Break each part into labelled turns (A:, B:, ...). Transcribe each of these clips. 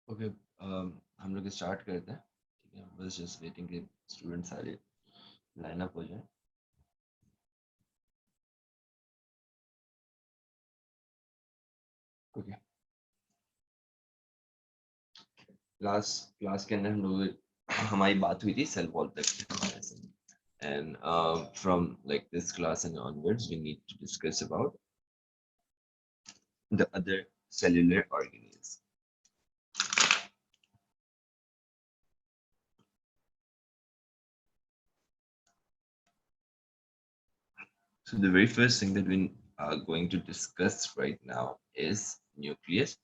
A: Okay, हम लोग start करते हैं। ठीक है, बस जस्ट वेटिंग कि स्टूडेंट सारे लाइन अप हो जाए। ओके, क्लास के अंदर हम लोग हमारी बात हुई थी सेल वॉल तक। And from like this class and onwards we need to discuss about the other cellular organelles. So the very first thing that we are going to discuss right now is nucleus.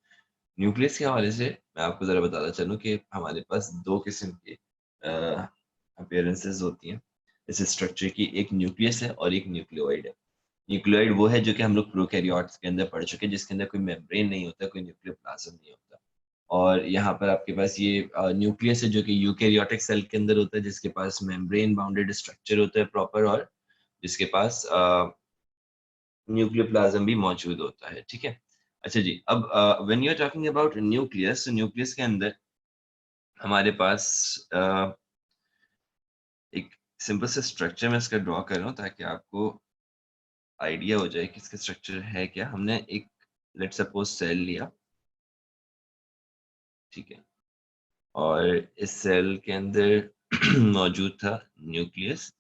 A: Nucleus के हवाले से मैं आपको जरा बताना चाहूँ कि हमारे पास दो किस्म की अपीयरेंसेस होती हैं इस स्ट्रक्चर की। एक न्यूक्लियस है और एक न्यूक्लियोइड है। न्यूक्लियोइड वो है जो कि हम लोग प्रोकैरियोट्स के अंदर पढ़ चुके हैं, जिसके अंदर कोई मेम्ब्रेन नहीं होता, कोई न्यूक्लियोप्लाज्म नहीं होता। और यहाँ पर आपके पास ये न्यूक्लियस है जो कि यूकेरियोटिक सेल के अंदर होता है, जिसके पास मेम्ब्रेन बाउंडेड स्ट्रक्चर होता है प्रॉपर, और जिसके पास न्यूक्लियोप्लाज्म भी मौजूद होता है। ठीक है, अच्छा जी। अब when you are talking about nucleus, nucleus के अंदर हमारे पास एक सिंपल सा स्ट्रक्चर मैं इसका ड्रॉ कर रहा हूँ ताकि आपको आइडिया हो जाए कि इसका स्ट्रक्चर है क्या। हमने एक लेट सपोज सेल लिया, ठीक है, और इस सेल के अंदर मौजूद था न्यूक्लियस।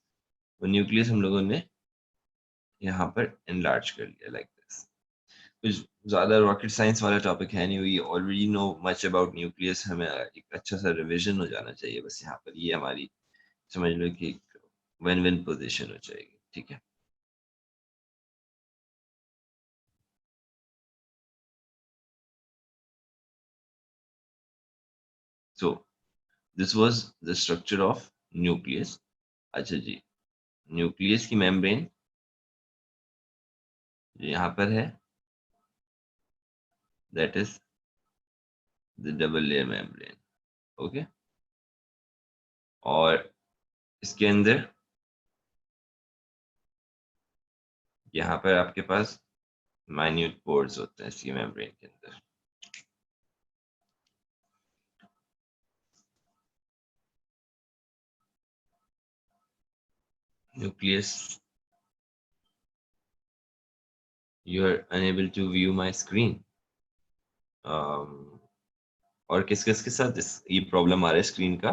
A: वो न्यूक्लियस हम लोगों ने यहाँ पर एनलार्ज कर लिया लाइक दिस। कुछ ज्यादा रॉकेट साइंस वाला टॉपिक है नहीं, we already know much about nucleus. हमें एक अच्छा सा रिवीजन हो जाना चाहिए बस यहाँ पर। ये हमारी समझ लो कि विन विन पोजीशन हो जाएगी। ठीक है, so this was the structure of nucleus. अच्छा जी, न्यूक्लियस की मेम्ब्रेन जो यहाँ पर है, that is the double layer membrane. Okay, और इसके अंदर यहाँ पर आपके पास माइन्यूट पोर्स होते हैं इसकी मेम्ब्रेन के अंदर। Nucleus, you are unable to view my screen. और किस किस के साथ ये प्रॉब्लम आ रहा है स्क्रीन का?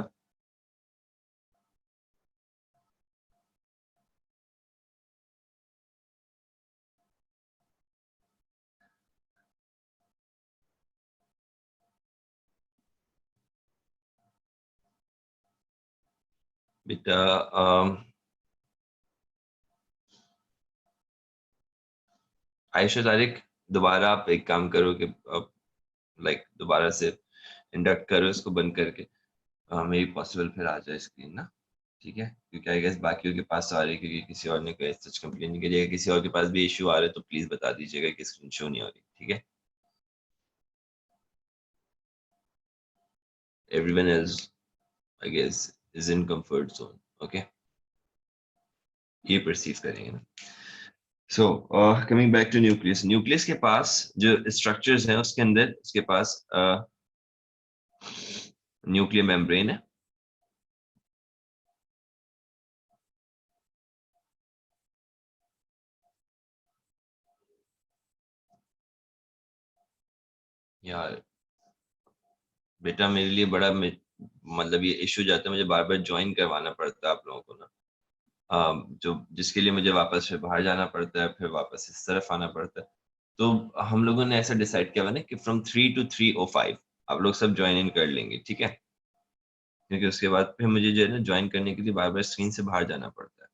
A: बेटा आयशा तारिक, दोबारा आप एक काम करो कि लाइक दोबारा से इंडक्ट करो इसको बंद करके। मे भी पॉसिबल फिर आ जाए स्क्रीन ना। ठीक है, क्योंकि आई गेस बाकियों के पास आ रही है, क्योंकि किसी और ने कोई सच कंप्लेन नहीं करी है। किसी और के पास भी इशू आ रहा है तो प्लीज बता दीजिएगा कि स्क्रीन शो नहीं हो रही। ठीक है, everyone else I guess is in comfort zone. Okay, ये परसीव करेंगे ना। So coming back to nucleus, nucleus के पास जो स्ट्रक्चर्स हैं उसके अंदर उसके पास न्यूक्लियर मेम्ब्रेन है। यार बेटा, मेरे लिए बड़ा मतलब ये इशू जाता है, मुझे बार बार ज्वाइन करवाना पड़ता है आप लोगों को ना। जो जिसके लिए मुझे वापस फिर बाहर जाना पड़ता है, फिर वापस इस तरफ आना पड़ता है। तो हम लोगों ने ऐसा डिसाइड किया हुआ ना कि फ्रॉम 3 to 3:05 आप लोग सब ज्वाइन इन कर लेंगे। ठीक है, क्योंकि उसके बाद फिर मुझे जो है ना ज्वाइन करने के लिए बार बार स्क्रीन से बाहर जाना पड़ता है।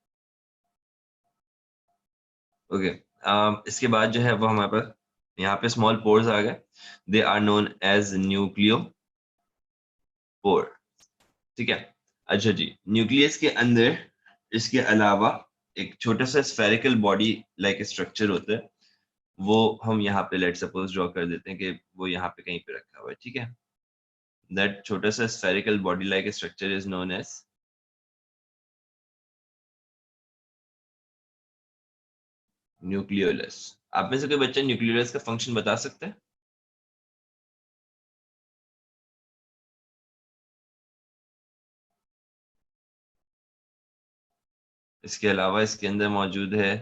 A: ओके, इसके बाद जो है वो हमारे पास यहाँ पे स्मॉल पोर्स आ गए। They are known as nucleopore. ठीक है, अच्छा जी। न्यूक्लियस के अंदर इसके अलावा एक छोटा सा स्फेरिकल बॉडी लाइक स्ट्रक्चर होता है। वो हम यहाँ पे लेट सपोज ड्रॉ कर देते हैं कि वो यहाँ पे कहीं पे रखा हुआ है। ठीक है, दैट छोटा सा spherical body like structure is known as nucleolus. आप में से कोई बच्चा न्यूक्लियोलस का फंक्शन बता सकते हैं? इसके अलावा इसके अंदर मौजूद है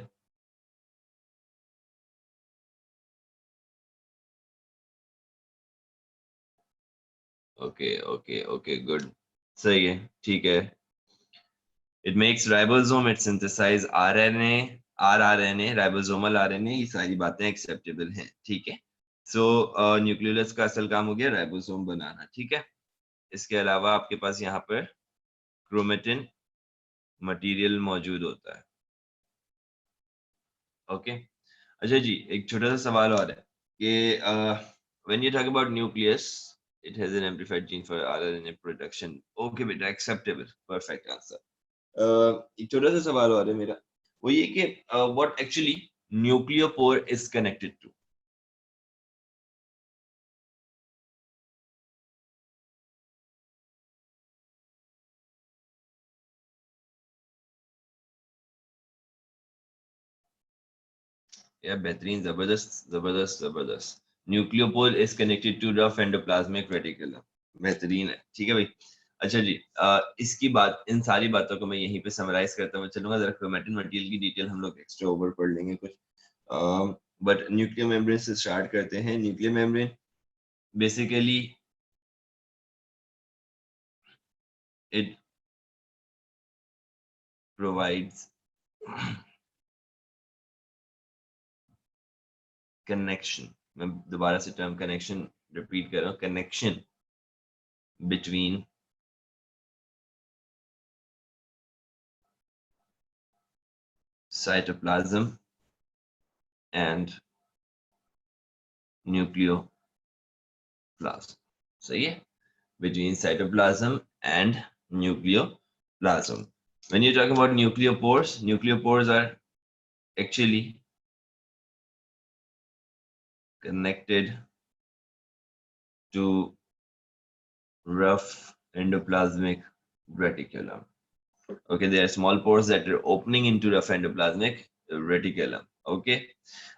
A: ओके ओके ओके गुड, सही है, ठीक है। It makes ribosome, it synthesise RNA, rRNA, ribosomal RNA, ये सारी बातें एक्सेप्टेबल हैं, ठीक है। सो न्यूक्लियोलस का असल काम हो गया राइबोसोम बनाना, ठीक है। इसके अलावा आपके पास यहाँ पर क्रोमेटिन मटेरियल मौजूद होता है, ओके। अच्छा जी, एक छोटा सा सवाल और है कि when you talk about nucleus, it has an amplified gene for RNA production, okay बेटा, एक्सेप्टेबल, परफेक्ट आंसर। एक छोटा सा सवाल और है मेरा, वो ये कि what actually nucleopore is connected to. या बेहतरीन, जबरदस्त जबरदस्त जबरदस्त। Nucleopore is connected to rough endoplasmic reticulum, बेहतरीन है, ठीक है भाई। अच्छा जी, इसकी बात, इन सारी बातों को मैं यहीं पे समराइज करता हुआ चलूंगा, जरा क्रोमैटिन मटेरियल की डिटेल हम लोग एक्स्ट्रा ओवर पढ़ लेंगे कुछ, बट न्यूक्लियर मेम्ब्रेन से स्टार्ट करते हैं। Nuclear membrane basically it provides connection, मैं दोबारा से टर्म कनेक्शन रिपीट कर रहा हूँ, connection between cytoplasm and nucleoplasm, सही है, between cytoplasm and nucleoplasm. When you talk about nucleopores, nucleopores are actually connected to rough endoplasmic reticulum. Okay, there are small pores that are opening into rough endoplasmic reticulum. Okay,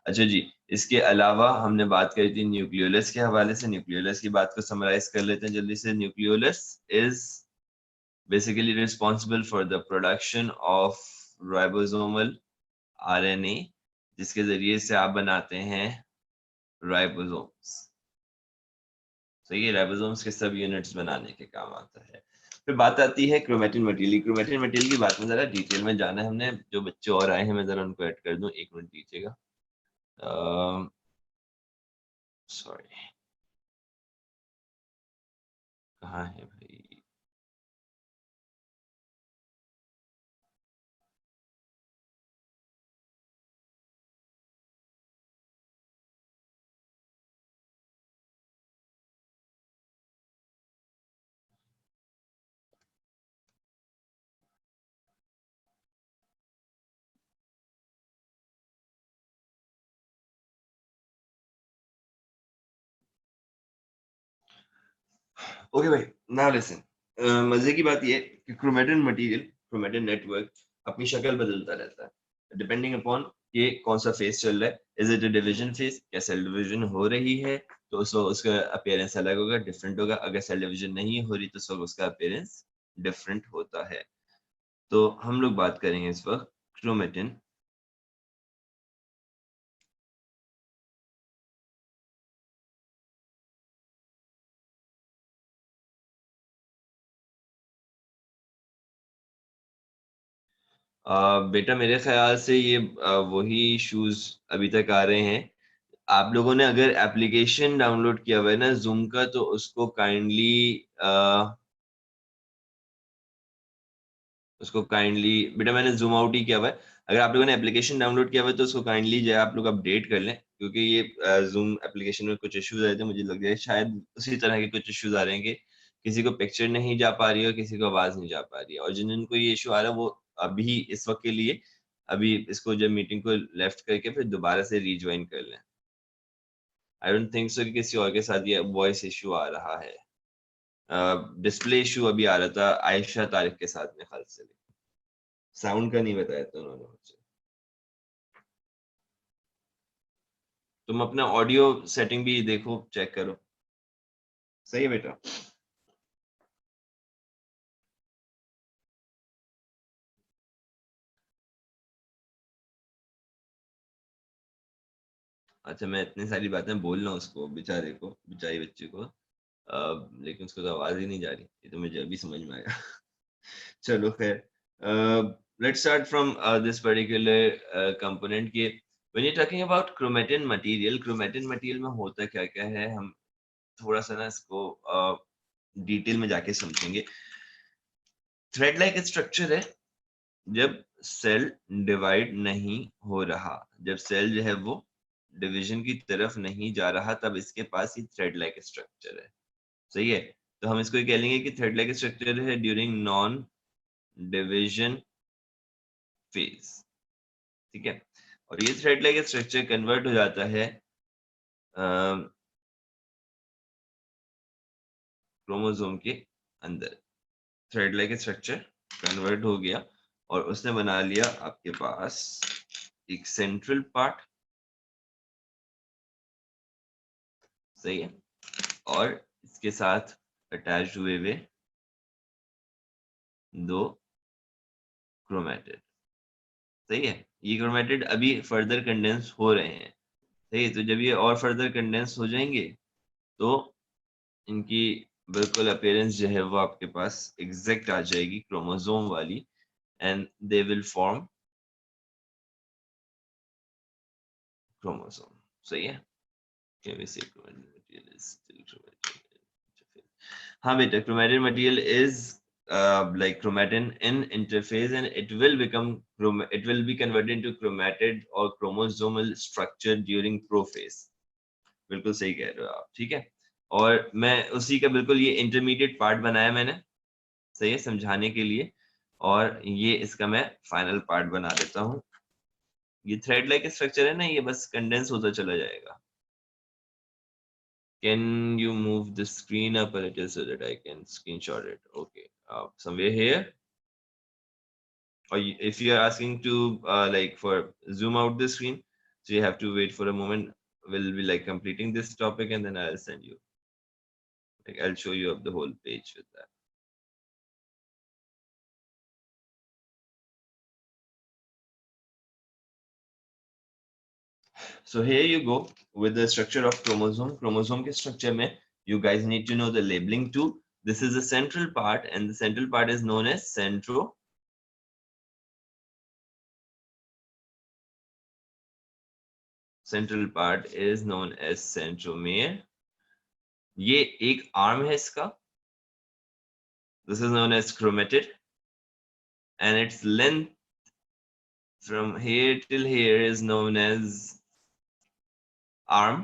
A: अच्छा जी, इसके अलावा हमने बात करी थी nucleolus के हवाले से, न्यूक्लियोलस की बात को समराइज कर लेते हैं जल्दी से। Nucleolus is basically responsible for the production of ribosomal RNA, जिसके जरिए से आप बनाते हैं राइबोसोम्स, सही है। राइबोसोम्स के सब यूनिट्स बनाने के काम आता है। फिर बात आती है क्रोमेटिन मटेरियल। क्रोमेटिन मटेरियल की बात में जरा डिटेल में जाना है हमने, जो बच्चे और आए हैं मैं जरा उनको ऐड कर दूं, एक मिनट दीजिएगा, सॉरी, कहाँ है भाई, ओके भाई, नाउ लिसन। मजे की बात यह है कि क्रोमेटिन मटेरियल, क्रोमेटिन नेटवर्क अपनी शक्ल बदलता रहता है डिपेंडिंग अपॉन कि कौन सा फेज चल रहा है। Is it a division phase, क्या सेल डिवीजन हो रही है तो उस वक्त उसका अपीयरेंस अलग होगा, डिफरेंट होगा। अगर सेल डिवीजन नहीं हो रही तो उस वक्त उसका अपीयरेंस डिफरेंट होता है। तो हम लोग बात करेंगे इस वक्त क्रोमेटिन। बेटा मेरे ख्याल से ये वही इश्यूज अभी तक आ रहे हैं। आप लोगों ने अगर एप्लीकेशन डाउनलोड किया हुआ है ना जूम का, तो उसको काइंडली बेटा मैंने जूम आउट ही किया हुआ है। अगर आप लोगों ने एप्लीकेशन डाउनलोड किया हुआ है तो उसको काइंडली जो है आप लोग अपडेट कर लें, क्योंकि ये जूम एप्लीकेशन में कुछ इश्यूज आए थे, मुझे लग रहा है शायद उसी तरह के कुछ इश्यूज आ रहे हैं कि किसी को पिक्चर नहीं जा पा रही है और किसी को आवाज नहीं जा पा रही है। और जिन जिनको ये इशू आ रहा है वो अभी इस वक्त के लिए अभी इसको जब मीटिंग को लेफ्ट करके फिर दोबारा से रीज्वाइन कर लें। आई डोंट थिंक सो कि किसी और के साथ ये वॉइस इशू आ रहा है। डिस्प्ले इशू अभी आ रहा था आयशा तारिक के साथ में खाल से, साउंड का नहीं बताया था उन्होंने मुझे। तुम अपना ऑडियो सेटिंग भी देखो, चेक करो, सही है बेटा। अच्छा मैं इतनी सारी बातें बोल रहा हूँ उसको बेचारे को, बेचारी बच्चे को, लेकिन उसको तो आवाज ही नहीं जा रही, ये तो मुझे अभी समझ में आया। चलो खैर, let's start from this particular component कि when you're talking about chromatin material में होता क्या क्या है, हम थोड़ा सा ना इसको डिटेल में जाके समझेंगे। थ्रेड लाइक स्ट्रक्चर है जब सेल डिवाइड नहीं हो रहा, जब सेल जो है वो डिवीजन की तरफ नहीं जा रहा, तब इसके पास ही थ्रेड लाइक स्ट्रक्चर है। सही है, तो हम इसको कह लेंगे कि थ्रेड लाइक स्ट्रक्चर है ड्यूरिंग नॉन डिवीजन फेज। ठीक है, और ये थ्रेड लाइक स्ट्रक्चर कन्वर्ट हो जाता है क्रोमोसोम के अंदर। थ्रेड लाइक स्ट्रक्चर कन्वर्ट हो गया और उसने बना लिया आपके पास एक सेंट्रल पार्ट। सही है, और इसके साथ अटैच हुए हुए दो क्रोमेटिड। सही है, ये क्रोमेटिड अभी फर्दर कंडेंस हो रहे हैं। सही है, तो जब ये और फर्दर कंडेंस हो जाएंगे तो इनकी बिल्कुल अपीयरेंस जो है वो आपके पास एग्जैक्ट आ जाएगी क्रोमोसोम वाली, and they will form chromosome. सही है, हाँ बेटा, chromatin material is like chromatin in interphase and it will be converted into chromatid or chromosomal structure during prophase। बिल्कुल सही कह रहे हो आप, ठीक है। और मैं उसी का बिल्कुल ये इंटरमीडिएट पार्ट बनाया मैंने, सही है, समझाने के लिए, और ये इसका मैं फाइनल पार्ट बना देता हूँ। ये थ्रेड लाइक स्ट्रक्चर है ना, ये बस कंडेंस होता चला जाएगा। Can you move the screen up a little so that I can screenshot it? Okay, somewhere here. Or if you are asking to like for zoom out the screen, so you have to wait for a moment. We'll be like completing this topic and then I'll send you. Like I'll show you up the whole page with that. So here you go with the structure of chromosome. Chromosome ke structure mein, you guys need to know the labeling too. This is the central part, and the central part is known as centromere. Central part is known as centromere. ये एक arm है इसका, this is known as chromatid, and its length from here till here is known as arm।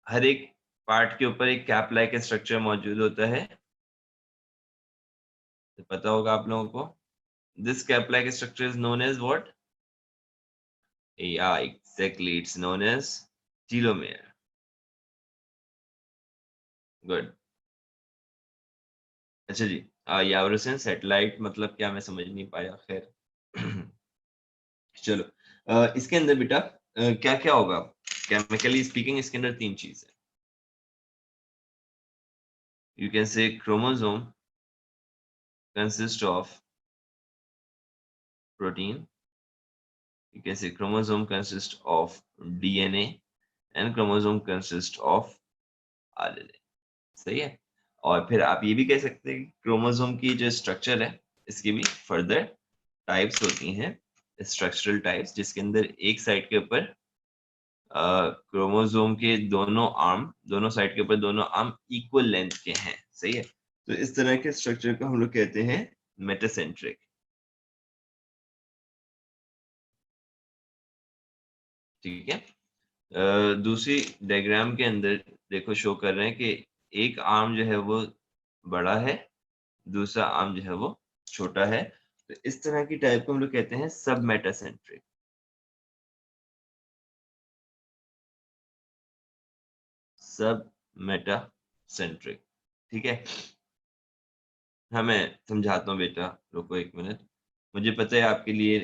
A: हर एक part के ऊपर एक cap like structure मौजूद होता है, तो पता होगा आप लोगों को। This cap like structure is known as what? Yeah, exactly, it's known as telomere। Good। अच्छा जी, यावरसन सैटेलाइट मतलब क्या, मैं समझ नहीं पाया, खैर। चलो, इसके अंदर बेटा क्या क्या होगा केमिकली स्पीकिंग, इसके अंदर तीन चीज है। You can say chromosome consists of protein, you can say chromosome consists of DNA, and chromosome consists of RNA। सही है, और फिर आप ये भी कह सकते हैं कि क्रोमोसोम की जो स्ट्रक्चर है इसकी भी फर्दर टाइप्स होती हैं, स्ट्रक्चरल टाइप्स, जिसके अंदर एक साइड के ऊपर क्रोमोसोम के दोनों साइड के ऊपर दोनों आर्म इक्वल लेंथ के हैं। सही है, तो इस तरह के स्ट्रक्चर को हम लोग कहते हैं मेटासेंट्रिक। ठीक है, दूसरी डायग्राम के अंदर देखो शो कर रहे हैं कि एक आर्म जो है वो बड़ा है, दूसरा आर्म जो है वो छोटा है, तो इस तरह की टाइप को हम लोग कहते हैं सब मेटासेंट्रिक। सब मेटासेंट्रिक, ठीक है। हाँ मैं समझाता हूँ बेटा, रुको एक मिनट। मुझे पता है आपके लिए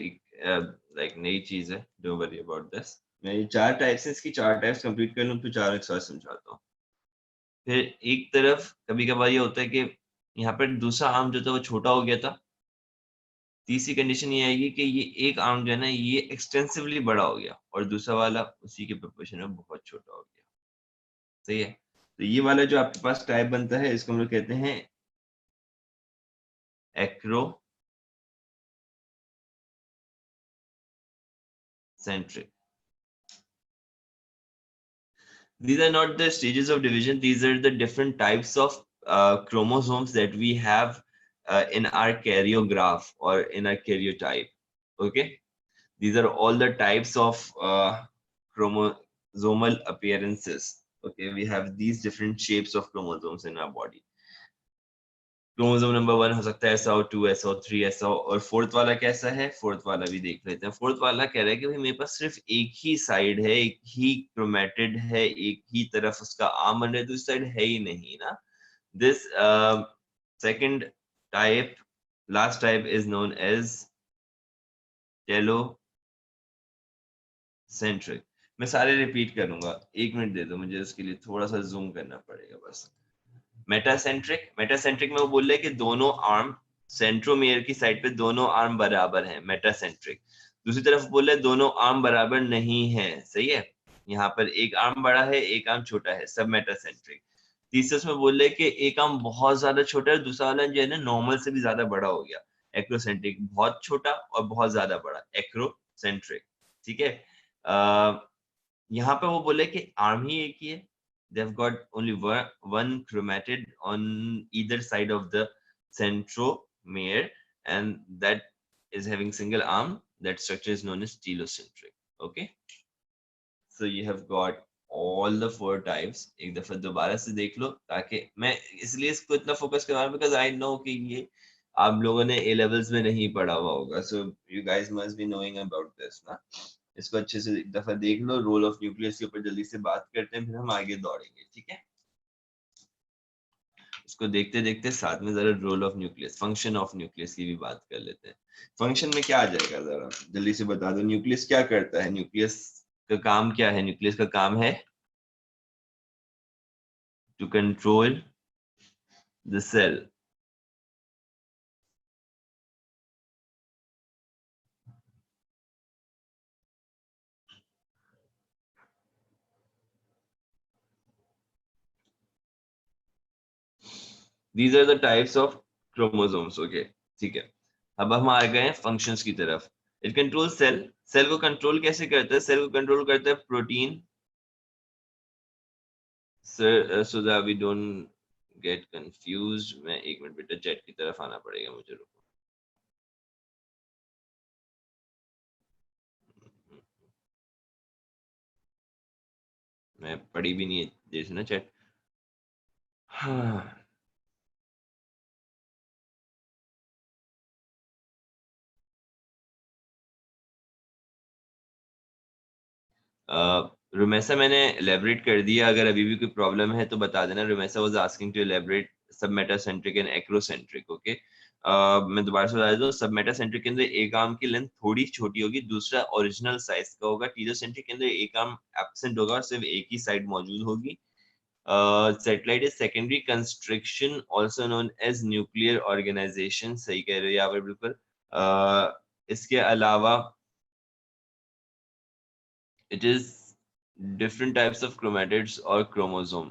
A: लाइक नई चीज है, डोंट वरी अबाउट दिस। मैं ये चार टाइप्स है, इसकी चार टाइप्स कंप्लीट कर लूँ तो चार एक साथ समझाता हूँ। फिर एक तरफ कभी कभार ये होता है कि यहाँ पर दूसरा आर्म जो था वो छोटा हो गया था, तीसरी कंडीशन ये आएगी कि ये एक आर्म जो है ना ये एक्सटेंसिवली बड़ा हो गया और दूसरा वाला उसी के प्रोपोर्शन में बहुत छोटा हो गया। सही है, तो ये वाला जो आपके पास टाइप बनता है इसको हम लोग कहते हैं acrocentric. These are not the stages of division, these are the different types of chromosomes that we have in our karyograph or in our karyotype. Okay, these are all the types of chromosomal appearances. Okay, we have these different shapes of chromosomes in our body. Chromosome number 1 हो सकता है ऐसा हो, 2 ऐसा हो, 3 ऐसा हो, और फोर्थ वाला कैसा है, फोर्थ वाला भी देख लेते हैं। फोर्थ वाला कह रहा है कि भाई मेरे पास सिर्फ एक ही साइड है, एक ही क्रोमेटिड है, एक ही तरफ उसका आर्म बन रहा है, दूसरी साइड है ही नहीं ना। This second type, last type is known as telocentric. मैं सारे रिपीट करूंगा, एक मिनट दे दो मुझे, उसके लिए थोड़ा सा जूम करना पड़ेगा बस। मेटासेंट्रिक, मेटासेंट्रिक में वो बोल रहे हैं कि दोनों आर्म सेंट्रोमियर की साइड पे दोनों आर्म बराबर हैं, मेटासेंट्रिक। दूसरी तरफ बोल रहे हैं दोनों आर्म बराबर नहीं है, सही है, यहाँ पर एक आर्म बड़ा है एक आर्म छोटा है, सब मेटासेंट्रिक। तीसरे उसमें बोल रहे हैं कि एक आर्म बहुत ज्यादा छोटा है, दूसरा वाला जो है ना नॉर्मल से भी ज्यादा बड़ा हो गया, एक्रोसेंट्रिक, बहुत छोटा और बहुत ज्यादा बड़ा, एक्रोसेंट्रिक। ठीक है, यहाँ पे वो बोले कि आर्म ही एक ही है, they've got only one chromatid on either side of the centromere and that is having single arm. That structure is known as telocentric. Okay, so you have got all the four types. एक दफा दोबारा से देख लो, ताकि मैं इसलिए इसको इतना फोकस कर रहा हूँ because I know कि ये आप लोगों ने A levels में नहीं पढ़ा हुआ होगा, so you guys must be knowing about this ना। इसको अच्छे से एक दफा देख लो, रोल ऑफ न्यूक्लियस के ऊपर जल्दी से बात करते हैं, फिर हम आगे दौड़ेंगे, ठीक है। इसको देखते देखते साथ में जरा role of nucleus, function of nucleus की भी बात कर लेते हैं। फंक्शन में क्या आ जाएगा जरा जल्दी से बता दो, न्यूक्लियस क्या करता है, न्यूक्लियस का काम क्या है, न्यूक्लियस का काम है to control the cell. These are the types of chromosomes. Okay, ठीक है, अब हम आ गए हैं फंक्शंस की तरफ। इट कंट्रोल सेल, सेल को कंट्रोल कैसे करता है, सेल को कंट्रोल करता है protein, so that we don't get confused। मैं एक मिनट बेटा चैट की तरफ आना पड़ेगा मुझे, रुको। मैं पढ़ी भी नहीं है जैसे ना चैट। हाँ, रुमेसा मैंने एलेबरेट कर दिया, अगर अभी भी कोई प्रॉब्लम है तो बता देना। Rumesa was asking to elaborate sub metacentric and acrocentric. Okay, मैं दोबारा से बता दूं, सब मेटासेंट्रिक के अंदर एक आर्म की लेंथ थोड़ी छोटी होगी, दूसरा ओरिजिनल साइज का होगा। टीलोसेंट्रिक के अंदर एक आर्म एब्सेंट होगा, सिर्फ एक ही साइड मौजूद होगी। Satellite is secondary construction also known as nuclear organisation, सही कह रहे हो यहाँ पर बिल्कुल। इसके अलावा it is different types of chromatids or chromosome।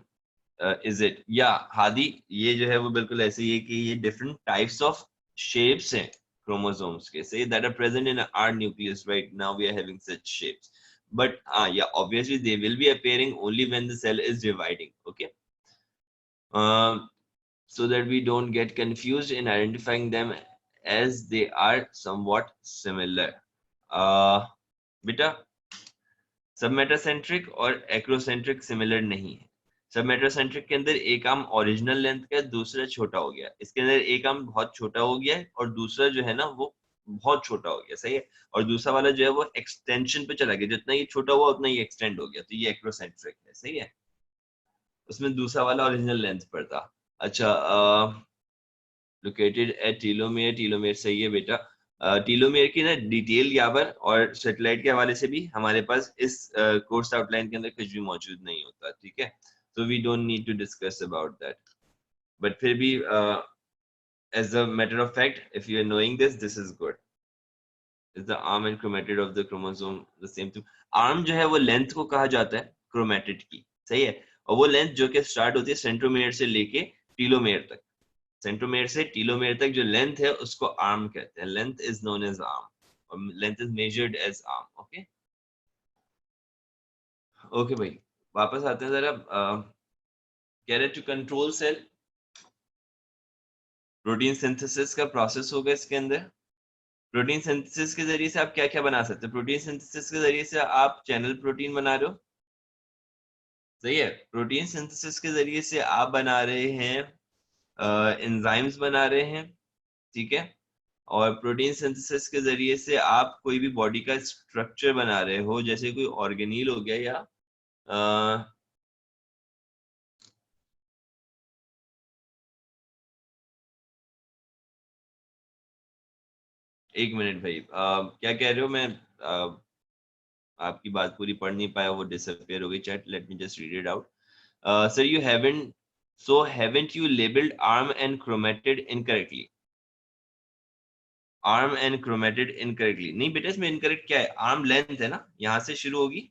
A: Is it? Yeah, Hadi, ये जो है वो बिल्कुल ऐसे ही है कि ये different types of shapes हैं chromosomes के, say that are present in our nucleus right now, we are having such shapes, but yeah, obviously they will be appearing only when the cell is dividing। Okay, so that we don't get confused in identifying them as they are somewhat similar। बेटा, सब metacentric और acrocentric similar नहीं है। सब metacentric के अंदर एक arm original length का, दूसरा छोटा हो गया, इसके अंदर एक आर्म बहुत छोटा हो गया है और दूसरा जो है ना वो बहुत छोटा हो गया, सही है, और दूसरा वाला जो है वो एक्सटेंशन पे चला गया, जितना ये छोटा हुआ उतना ही एक्सटेंड हो गया, तो ये एक्रोसेंट्रिक है, सही है। उसमें दूसरा वाला ओरिजिनल लेंथ पर था। अच्छा, लोकेटेड एट टीलोमेयर, टीलोमेयर सही है बेटा। टीलोमेयर की ना डिटेल यहाँ पर और सेटेलाइट के हवाले से भी हमारे पास इस कोर्स आउटलाइन के अंदर कुछ भी मौजूद नहीं होता, ठीक है, तो we don't need to discuss about that, but फिर भी as a matter of fact if you are knowing this, this is good. Is the arm and chromatid of the chromosome the same too. Arm जो है वो length को कहा जाता है chromatid की, सही है। और वो लेंथ जो कि स्टार्ट होती है सेंट्रोमेयर से लेके टीलोमेयर तक, सेंट्रोमेयर से टीलोमेयर तक जो लेंथ है उसको आर्म कहते हैं। Length is known as arm, और length is measured as arm. Okay okay भाई, वापस आते हैं जरा। कह रहे to control cell, protein synthesis का प्रोसेस होगा इसके अंदर। प्रोटीन सिंथेसिस के जरिए से आप क्या क्या बना सकते हैं? प्रोटीन सिंथेसिस के जरिए से आप चैनल प्रोटीन बना रहे हो, सही है। प्रोटीन सिंथेसिस के जरिए से आप बना रहे हैं एंजाइम्स बना रहे हैं, ठीक है। और प्रोटीन सिंथेसिस के जरिए से आप कोई भी बॉडी का स्ट्रक्चर बना रहे हो, जैसे कोई ऑर्गेनील हो गया, या एक मिनट भाई, क्या कह रहे हो? मैं आपकी बात पूरी पढ़ नहीं पाया, वो डिसअपियर हो गई chat. Let me just read it out. Sir you haven't, so haven't you labeled arm and chromatid incorrectly? arm and chromatid incorrectly, नहीं बेटा, इसमें इनकरेक्ट क्या है? आर्म लेंथ है ना, यहाँ से शुरू होगी,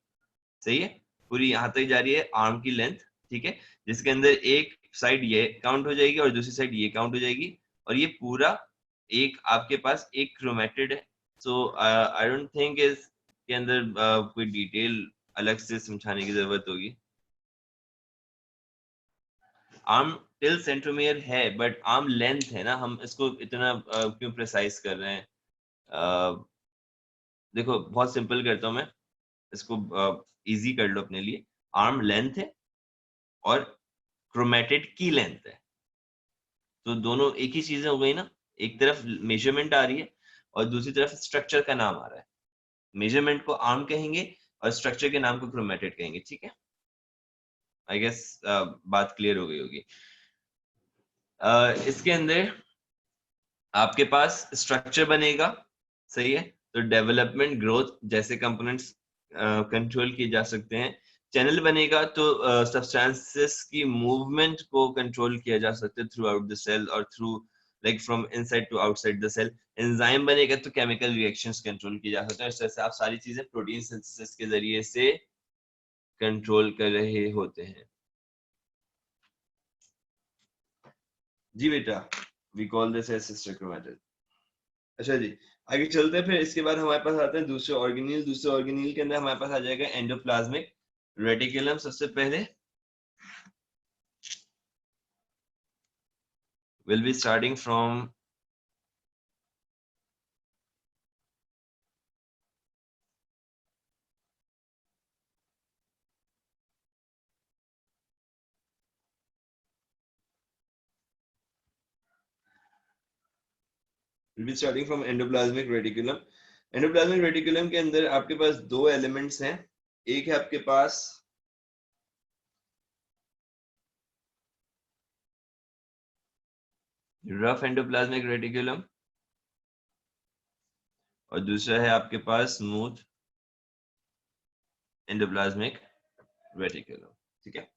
A: सही है, पूरी यहाँ तक जा रही है आर्म की लेंथ, ठीक है। जिसके अंदर एक साइड ये काउंट हो जाएगी और दूसरी साइड ये काउंट हो जाएगी, और ये पूरा एक आपके पास एक क्रोमेटिड है। सो आई डोंट थिंक इसके अंदर कोई डिटेल अलग से समझाने की जरूरत होगी। आर्म टिल सेंट्रोमियर है, बट आर्म लेंथ है ना, हम इसको इतना क्यों प्रिसाइज कर रहे हैं? देखो बहुत सिंपल करता हूं मैं इसको, इजी कर लो अपने लिए। आर्म लेंथ है और क्रोमेटिड की लेंथ है, तो दोनों एक ही चीजें हो गई ना। एक तरफ मेजरमेंट आ रही है और दूसरी तरफ स्ट्रक्चर का नाम आ रहा है। मेजरमेंट को आर्म कहेंगे और स्ट्रक्चर के नाम को क्रोमेटिड कहेंगे, ठीक है। आई गेस बात क्लियर हो गई होगी। इसके अंदर आपके पास स्ट्रक्चर बनेगा, सही है। तो डेवलपमेंट ग्रोथ जैसे कंपोनेंट्स कंट्रोल किए जा सकते हैं। चैनल बनेगा तो सब्सटेंसेस की मूवमेंट को कंट्रोल किया जा सकता है थ्रू आउट द सेल और through like from inside to outside the cell. Enzyme बनेगा तो केमिकल रिएक्शंस कंट्रोल किए जा सकते हैं। इस तरह से आप सारी चीजें प्रोटीन सिंथेसिस के जरिए से कंट्रोल कर रहे होते हैं। जी बेटा, we call this as sister chromatid. अच्छा जी, आगे चलते हैं। फिर इसके बाद हमारे पास आते हैं दूसरे ऑर्गेनील। दूसरे ऑर्गेनील के अंदर हमारे पास आ जाएगा एंडोप्लाज्मिक रेटिकुलम। सबसे पहले will be starting from endoplasmic reticulum. Endoplasmic reticulum के अंदर आपके पास दो एलिमेंट्स हैं। एक है आपके पास रफ एंडोप्लाज्मिक रेटिकुलम और दूसरा है आपके पास स्मूथ एंडोप्लाज्मिक रेटिकुलम, ठीक है।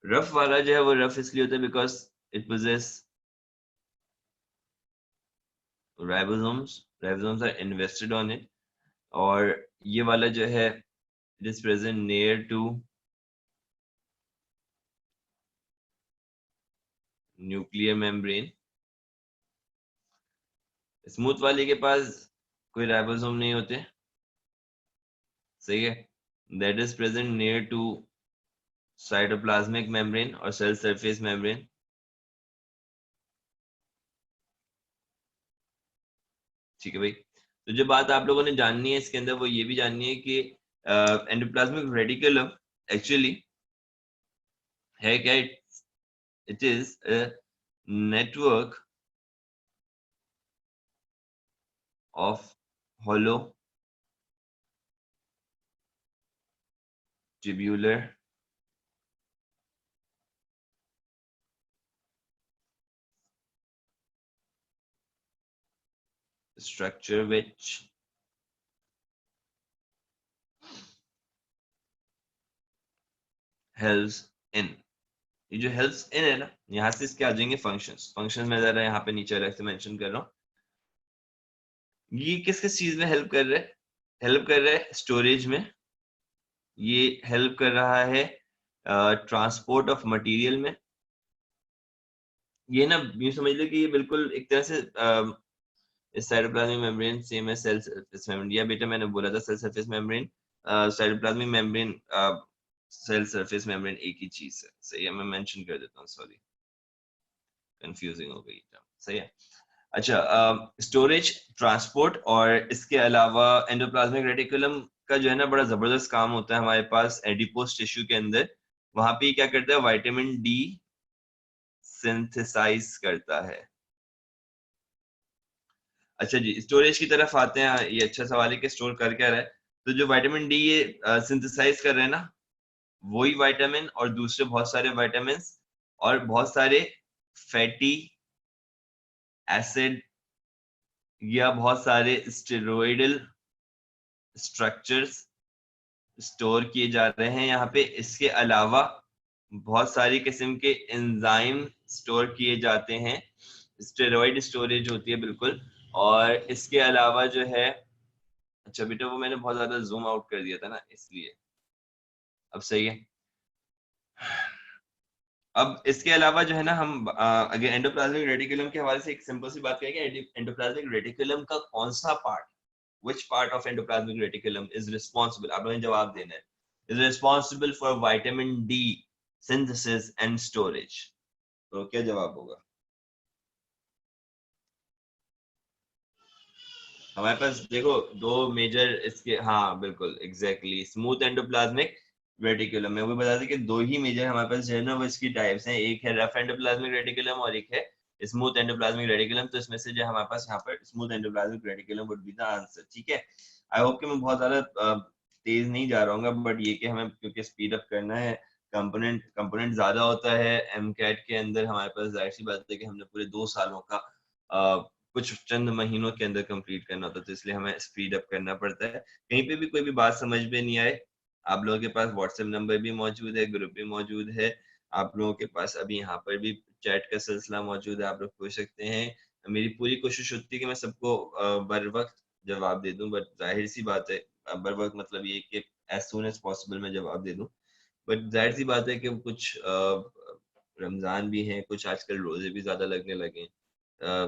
A: रफ वाला जो है वो रफ इसलिए होता है because it possesses ribosomes are invested on it। और ये वाला जो है it is present near to nuclear membrane। Smooth वाले के पास कोई राइबोसोम नहीं होते, सही है। that is present near to cytoplasmic membrane और cell surface membrane, ठीक है भाई। तो जो बात आप लोगों ने जाननी है इसके अंदर वो ये भी जाननी है कि एंडोप्लाज्मिक रेटिकुलम एक्चुअली है क्या? It is a network of hollow tubular structure which helps in। ये जो helps in है ना, यहाँ से इसके आ जाएंगे functions। functions में जरा यहाँ पे नीचे अलग से मेंशन कर रहा हूँ। ये किस किस चीज में हेल्प कर रहा है? हेल्प कर रहा है स्टोरेज में, ये हेल्प कर रहा है ट्रांसपोर्ट ऑफ मटेरियल में। ये ना यूं समझ लो कि ये बिल्कुल एक तरह से साइटोप्लाज्मिक मेम्ब्रेन सेम है सेल सरफेस मेम्ब्रेन। या बेटा मैंने बोला था cell surface membrane cytoplasmic membrane cell surface membrane एक ही चीज है। सही है, मैं मेंशन कर देता हूँ, सॉरी कंफ्यूजिंग हो गई टर्म। सही है। अच्छा, स्टोरेज, ट्रांसपोर्ट, और इसके अलावा एंडोप्लाज्मिक रेटिकुलम का जो है ना बड़ा जबरदस्त काम होता है हमारे पास एडिपोज टिश्यू के अंदर। वहां पे क्या करता है, विटामिन डी सिंथेसाइज करता है। अच्छा जी, स्टोरेज की तरफ आते हैं। ये अच्छा सवाल है कि स्टोर कर क्या रहा है। तो जो विटामिन डी ये सिंथेसाइज कर रहे हैं ना, वही विटामिन और दूसरे बहुत सारे विटामिन और बहुत सारे फैटी एसिड या बहुत सारे स्टेरॉयडल स्ट्रक्चर्स स्टोर किए जा रहे हैं यहाँ पे। इसके अलावा बहुत सारी किस्म के एंजाइम स्टोर किए जाते हैं, स्टेरॉइड स्टोरेज होती है बिल्कुल। और इसके अलावा जो है, अच्छा बेटा वो मैंने बहुत ज्यादा जूम आउट कर दिया था ना, इसलिए अब सही है। अब इसके अलावा जो है ना हम अगर एंडोप्लाज्मिक रेटिकुलम के हवाले से एक सिंपल सी बात करेंगे, एंडोप्लाज्मिक रेटिकुलम का कौन सा part, which part of endoplasmic reticulum is responsible, आप लोगों ने जवाब देना है, is responsible for vitamin D synthesis and storage। तो क्या जवाब होगा? हमारे पास देखो दो मेजर इसके, हाँ बिल्कुल एग्जैक्टली, स्मूथ एंडोप्लाज्मिक रेटिकुलम में वो बता दें कि दो ही मेजर हमारे पास जो है ना वो इसकी टाइप्स हैं, एक है रफ एंडोप्लाज्मिक रेटिकुलम और एक है स्मूथ एंडोप्लाज्मिक रेटिकुलम। तो इसमें से जो हमारे पास यहाँ पर smooth endoplasmic reticulum would be the answer. ठीक है, आई होप कि मैं बहुत ज्यादा तेज नहीं जा रहा हूँ, बट ये कि हमें क्योंकि स्पीड अप करना है, कंपोनेंट कंपोनेंट ज्यादा होता है एम कैट के अंदर हमारे पास, जाहिर सी बात है कि हमने पूरे 2 सालों का कुछ चंद महीनों के अंदर कंप्लीट करना होता है, तो इसलिए हमें स्पीड अप करना पड़ता है। कहीं पे भी कोई भी बात समझ में नहीं आए, आप लोगों के पास व्हाट्सएप नंबर भी मौजूद है, ग्रुप भी मौजूद है, आप लोगों के पास अभी यहाँ पर भी चैट का सिलसिला मौजूद है, आप लोग पूछ सकते हैं। मेरी पूरी कोशिश होती है कि मैं सबको बर वक्त जवाब दे दूं, बट जाहिर सी बात है बर वक्त मतलब ये कि एज सुन एज पॉसिबल मैं जवाब दे दूं। बट जाहिर सी बात है कि कुछ रमजान भी है, कुछ आजकल रोजे भी ज्यादा लगने लगे हैं,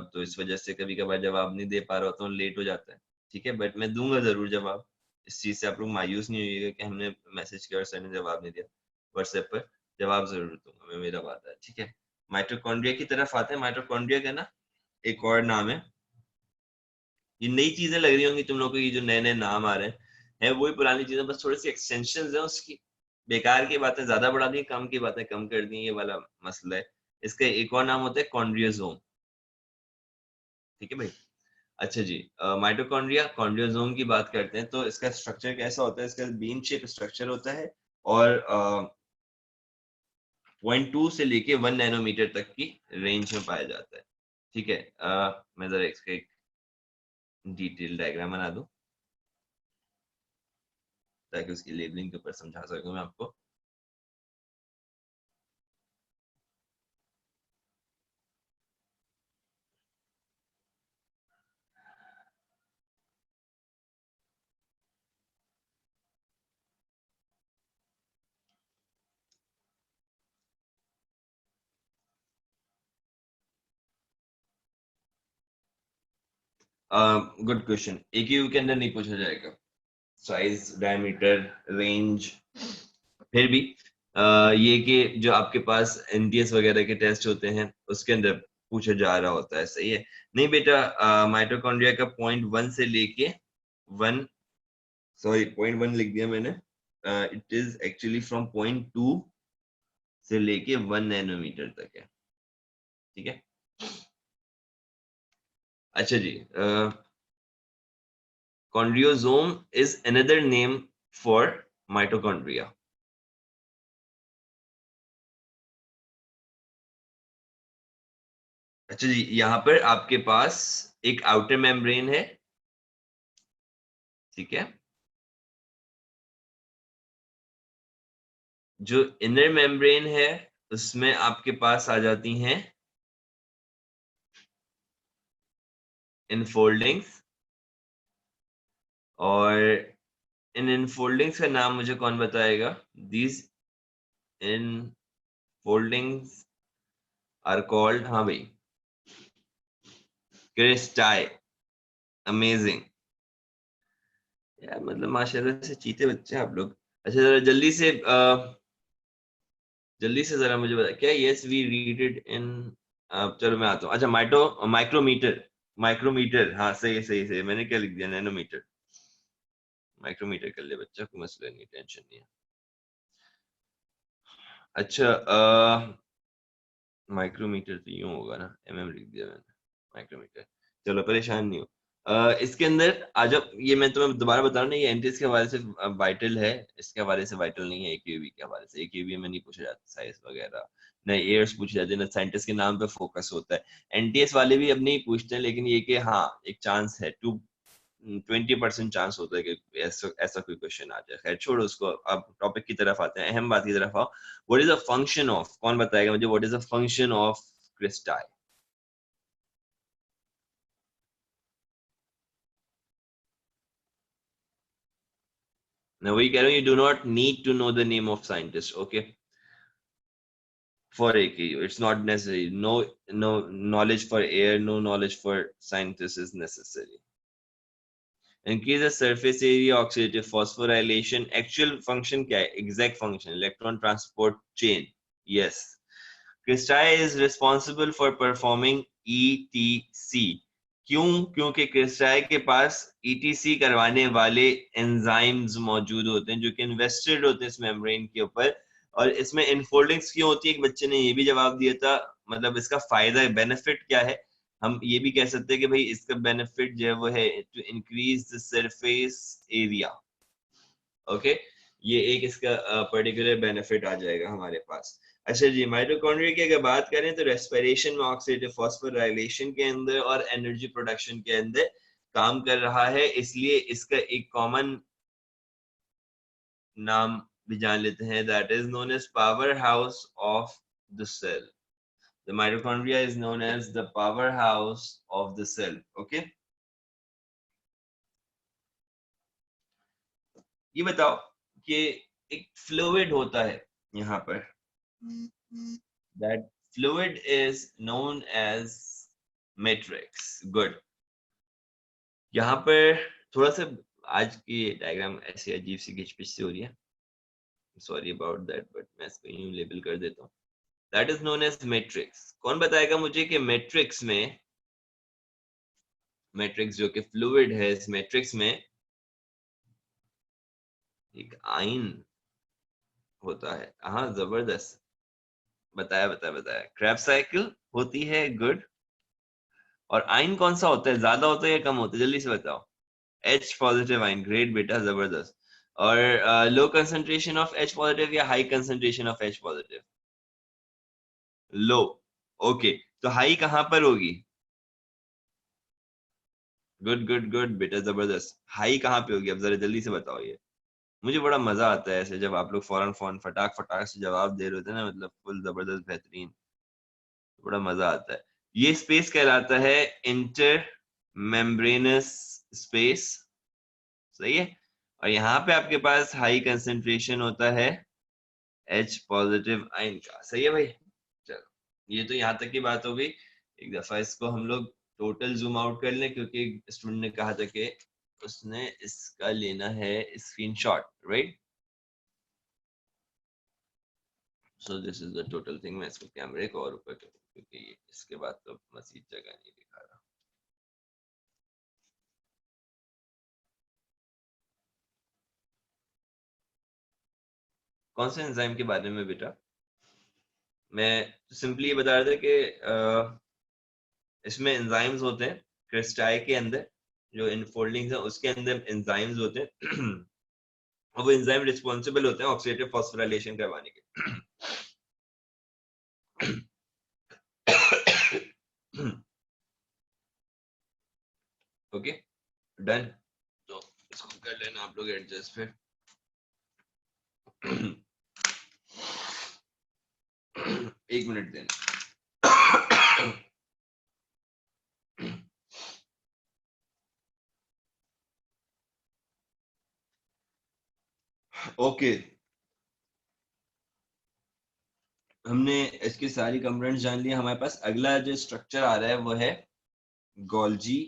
A: तो इस वजह से कभी कभार जवाब नहीं दे पा रहा होता हूँ, लेट हो जाता है। ठीक है, बट मैं दूंगा जरूर जवाब। इस चीज से आप लोग मायूस नहीं होइएगा कि हमने मैसेज किया और सर ने जवाब नहीं दिया। व्हाट्सएप पर जवाब जरूर दूंगा मैं, मेरा वादा है। ठीक है, माइटोकॉन्ड्रिया की तरफ आते हैं। माइटोकॉन्ड्रिया का ना एक और नाम है, ये नई चीजें लग रही होंगी तुम लोगों को, ये जो नए नए नाम आ रहे हैं है वही पुरानी चीजें, बस थोड़ी सी एक्सटेंशन है उसकी। बेकार की बातें ज्यादा बढ़ा दी, कम की बातें कम कर दी, ये वाला मसला है। इसका एक और नाम होता है कॉन्ड्रियोसोम। ठीक है भाई। अच्छा जी, माइटोकॉन्ड्रिया कॉन्ड्रियोसोम की बात करते हैं तो इसका स्ट्रक्चर कैसा होता है? इसका बीन शेप स्ट्रक्चर होता है और 0.2 से लेके 1 नैनोमीटर तक की रेंज में पाया जाता है। ठीक है, मैं जरा इसका एक डिटेल डायग्राम बना दूं ताकि उसकी लेबलिंग के ऊपर समझा सकूं मैं आपको। गुड क्वेश्चन, एक ही के अंदर नहीं पूछा जाएगा साइज, डायमीटर, रेंज। फिर भी ये कि जो आपके पास एनटीएस वगैरह के टेस्ट होते हैं उसके अंदर पूछा जा रहा होता है। सही है। नहीं बेटा, माइटोकॉन्ड्रिया का 0.1 से लेके 1, सॉरी 0.1 लिख दिया मैंने, इट इज एक्चुअली फ्रॉम 0.2 से लेके 1 नैनोमीटर तक है। ठीक है। अच्छा जी, chondriosome is another name for mitochondria. अच्छा जी, यहाँ पर आपके पास एक आउटर मेम्ब्रेन है। ठीक है, जो इनर मेम्ब्रेन है उसमें आपके पास आ जाती हैं इनफोल्डिंग्स, और इन इनफोल्डिंग्स का नाम मुझे कौन बताएगा? दीज इनफोल्डिंग्स आर कॉल्ड, हाँ भाई, क्रिस्टाई। अमेजिंग यार, मतलब माशाल्लाह से चीते बच्चे हैं आप लोग। अच्छा जरा जल्दी से जरा मुझे बता क्या, yes we read it in, चलो मैं आता हूँ। अच्छा माइक्रोमीटर, माइक्रोमीटर, हाँ सही है सही है सही है। मैंने क्या लिख दिया? नैनोमीटर। माइक्रोमीटर कर ले बच्चा, कोई मसला नहीं, टेंशन नहीं है। अच्छा माइक्रोमीटर तो यूं होगा ना, लिख दिया मैंने, माइक्रोमीटर। चलो परेशान नहीं हो। इसके अंदर आ जाओ, ये मैं तुम्हें दोबारा बता रहा हूँ ना, ये एनटीएस के हवाले से वाइटल है, इसके हवाले से वाइटल नहीं है। एकेवी के हवाले से, एकेवी में नहीं पूछा जाता साइज वगैरह, न एयर्स पूछे जाते हैं, न साइंटिस्ट के नाम पे फोकस होता है। एनटीएस वाले भी अब नहीं पूछते हैं, लेकिन ये कि हाँ एक चांस है, 20% चांस होता है कि ऐसा ऐसा कोई क्वेश्चन आ जाए। खैर छोड़ो उसको, अब टॉपिक की तरफ आते हैं, अहम बात की तरफ आओ। What is the function of, कौन बताएगा मुझे, what is the function of crystal? मैं वही कह रहा हूँ, you do not need to know the name of scientist, okay, for AKU. It's not necessary. No knowledge for air, no knowledge for scientists is necessary. Increase the surface area, oxidative phosphorylation. Actual function क्या है? Exact function, electron transport chain. Yes. क्रिस्टाई is responsible for performing ETC. क्यों? क्योंकि क्रिस्टाई के पास ETC करवाने वाले enzymes मौजूद होते हैं जो कि इन्वेस्टेड होते हैं इस मेम्ब्रेन के ऊपर। और इसमें इनफोल्डिंग्स क्यों होती है? एक बच्चे ने ये भी जवाब दिया था, मतलब इसका फायदा, बेनिफिट क्या है? हम ये भी कह सकते हैं कि भाई इसका बेनिफिट जो है वो है to increase the surface area. Okay, ये एक इसका पर्टिकुलर बेनिफिट आ जाएगा हमारे पास। अच्छा जी, माइटोकॉन्ड्रिया की अगर बात करें तो रेस्पिरेशन में ऑक्सीडेटिव फॉस्फोराइलेशन के अंदर और एनर्जी प्रोडक्शन के अंदर काम कर रहा है, इसलिए इसका एक कॉमन नाम भी जान लेते हैं, that is known as power house of the cell. The mitochondria is known as the power house of the cell. Okay, ये बताओ कि एक फ्लूइड होता है यहाँ पर, that fluid is known as matrix. Good. यहाँ पर थोड़ा सा आज की डायग्राम ऐसी अजीब सी घिचपिच से हो रही है, सॉरी अबाउट दैट, बट मैं इसको यूं लेबल कर देता हूँ। That is known as matrix. कौन बताएगा मुझे कि मैट्रिक्स में, मैट्रिक्स जो कि फ्लूइड है, इस मैट्रिक्स में एक आयन होता है? हाँ जबरदस्त, बताया बताया बताया, क्रैब साइकिल होती है। गुड। और आयन कौन सा होता है, ज्यादा होता है या कम होता है, जल्दी से बताओ। एच पॉजिटिव आयन, ग्रेट बेटा, जबरदस्त। और low concentration of H positive या high concentration of H positive? Low. Okay, तो हाई कहां पर होगी? गुड गुड गुड बेटा, जबरदस्त। हाई कहाँ पे होगी, अब जरा जल्दी से बताओ ये। मुझे बड़ा मजा आता है ऐसे जब आप लोग फौरन फौरन फटाक फटाक से जवाब दे रहे होते हैं ना, मतलब फुल जबरदस्त बेहतरीन, बड़ा मजा आता है। ये स्पेस कहलाता है इंटर मेम्ब्रेनस स्पेस, सही है। और यहाँ पे आपके पास हाई कंसेंट्रेशन होता है एच पॉजिटिव आयन का, सही है भाई। चलो, ये तो यहाँ तक की बात हो गई। एक दफा इसको हम लोग टोटल जूम आउट कर लें, क्योंकि स्टूडेंट ने कहा था कि उसने इसका लेना है screenshot, right? So this is the total thing. मैं इसको कैमरे को और ऊपर करूँ, क्योंकि इसके बाद तो मजीद जगह नहीं दिखा रहा। कौन से एंजाइम के बारे में बेटा? मैं सिंपली ये बता रहा था कि इसमें एंजाइम्स होते हैं क्रिस्टाई के अंदर, जो इनफोल्डिंग्स है उसके अंदर एंजाइम्स होते हैं और वो एंजाइम रिस्पॉन्सिबल होते हैं ऑक्सीडेटिव फॉस्फोराइलेशन करवाने के। Okay, done. तो इसको कर लेना आप लोग एडजस्ट फिर। एक मिनट देना। ओके, हमने इसकी सारी कंपोनेंट्स जान लिया। हमारे पास अगला जो स्ट्रक्चर आ रहा है वो है गोल्जी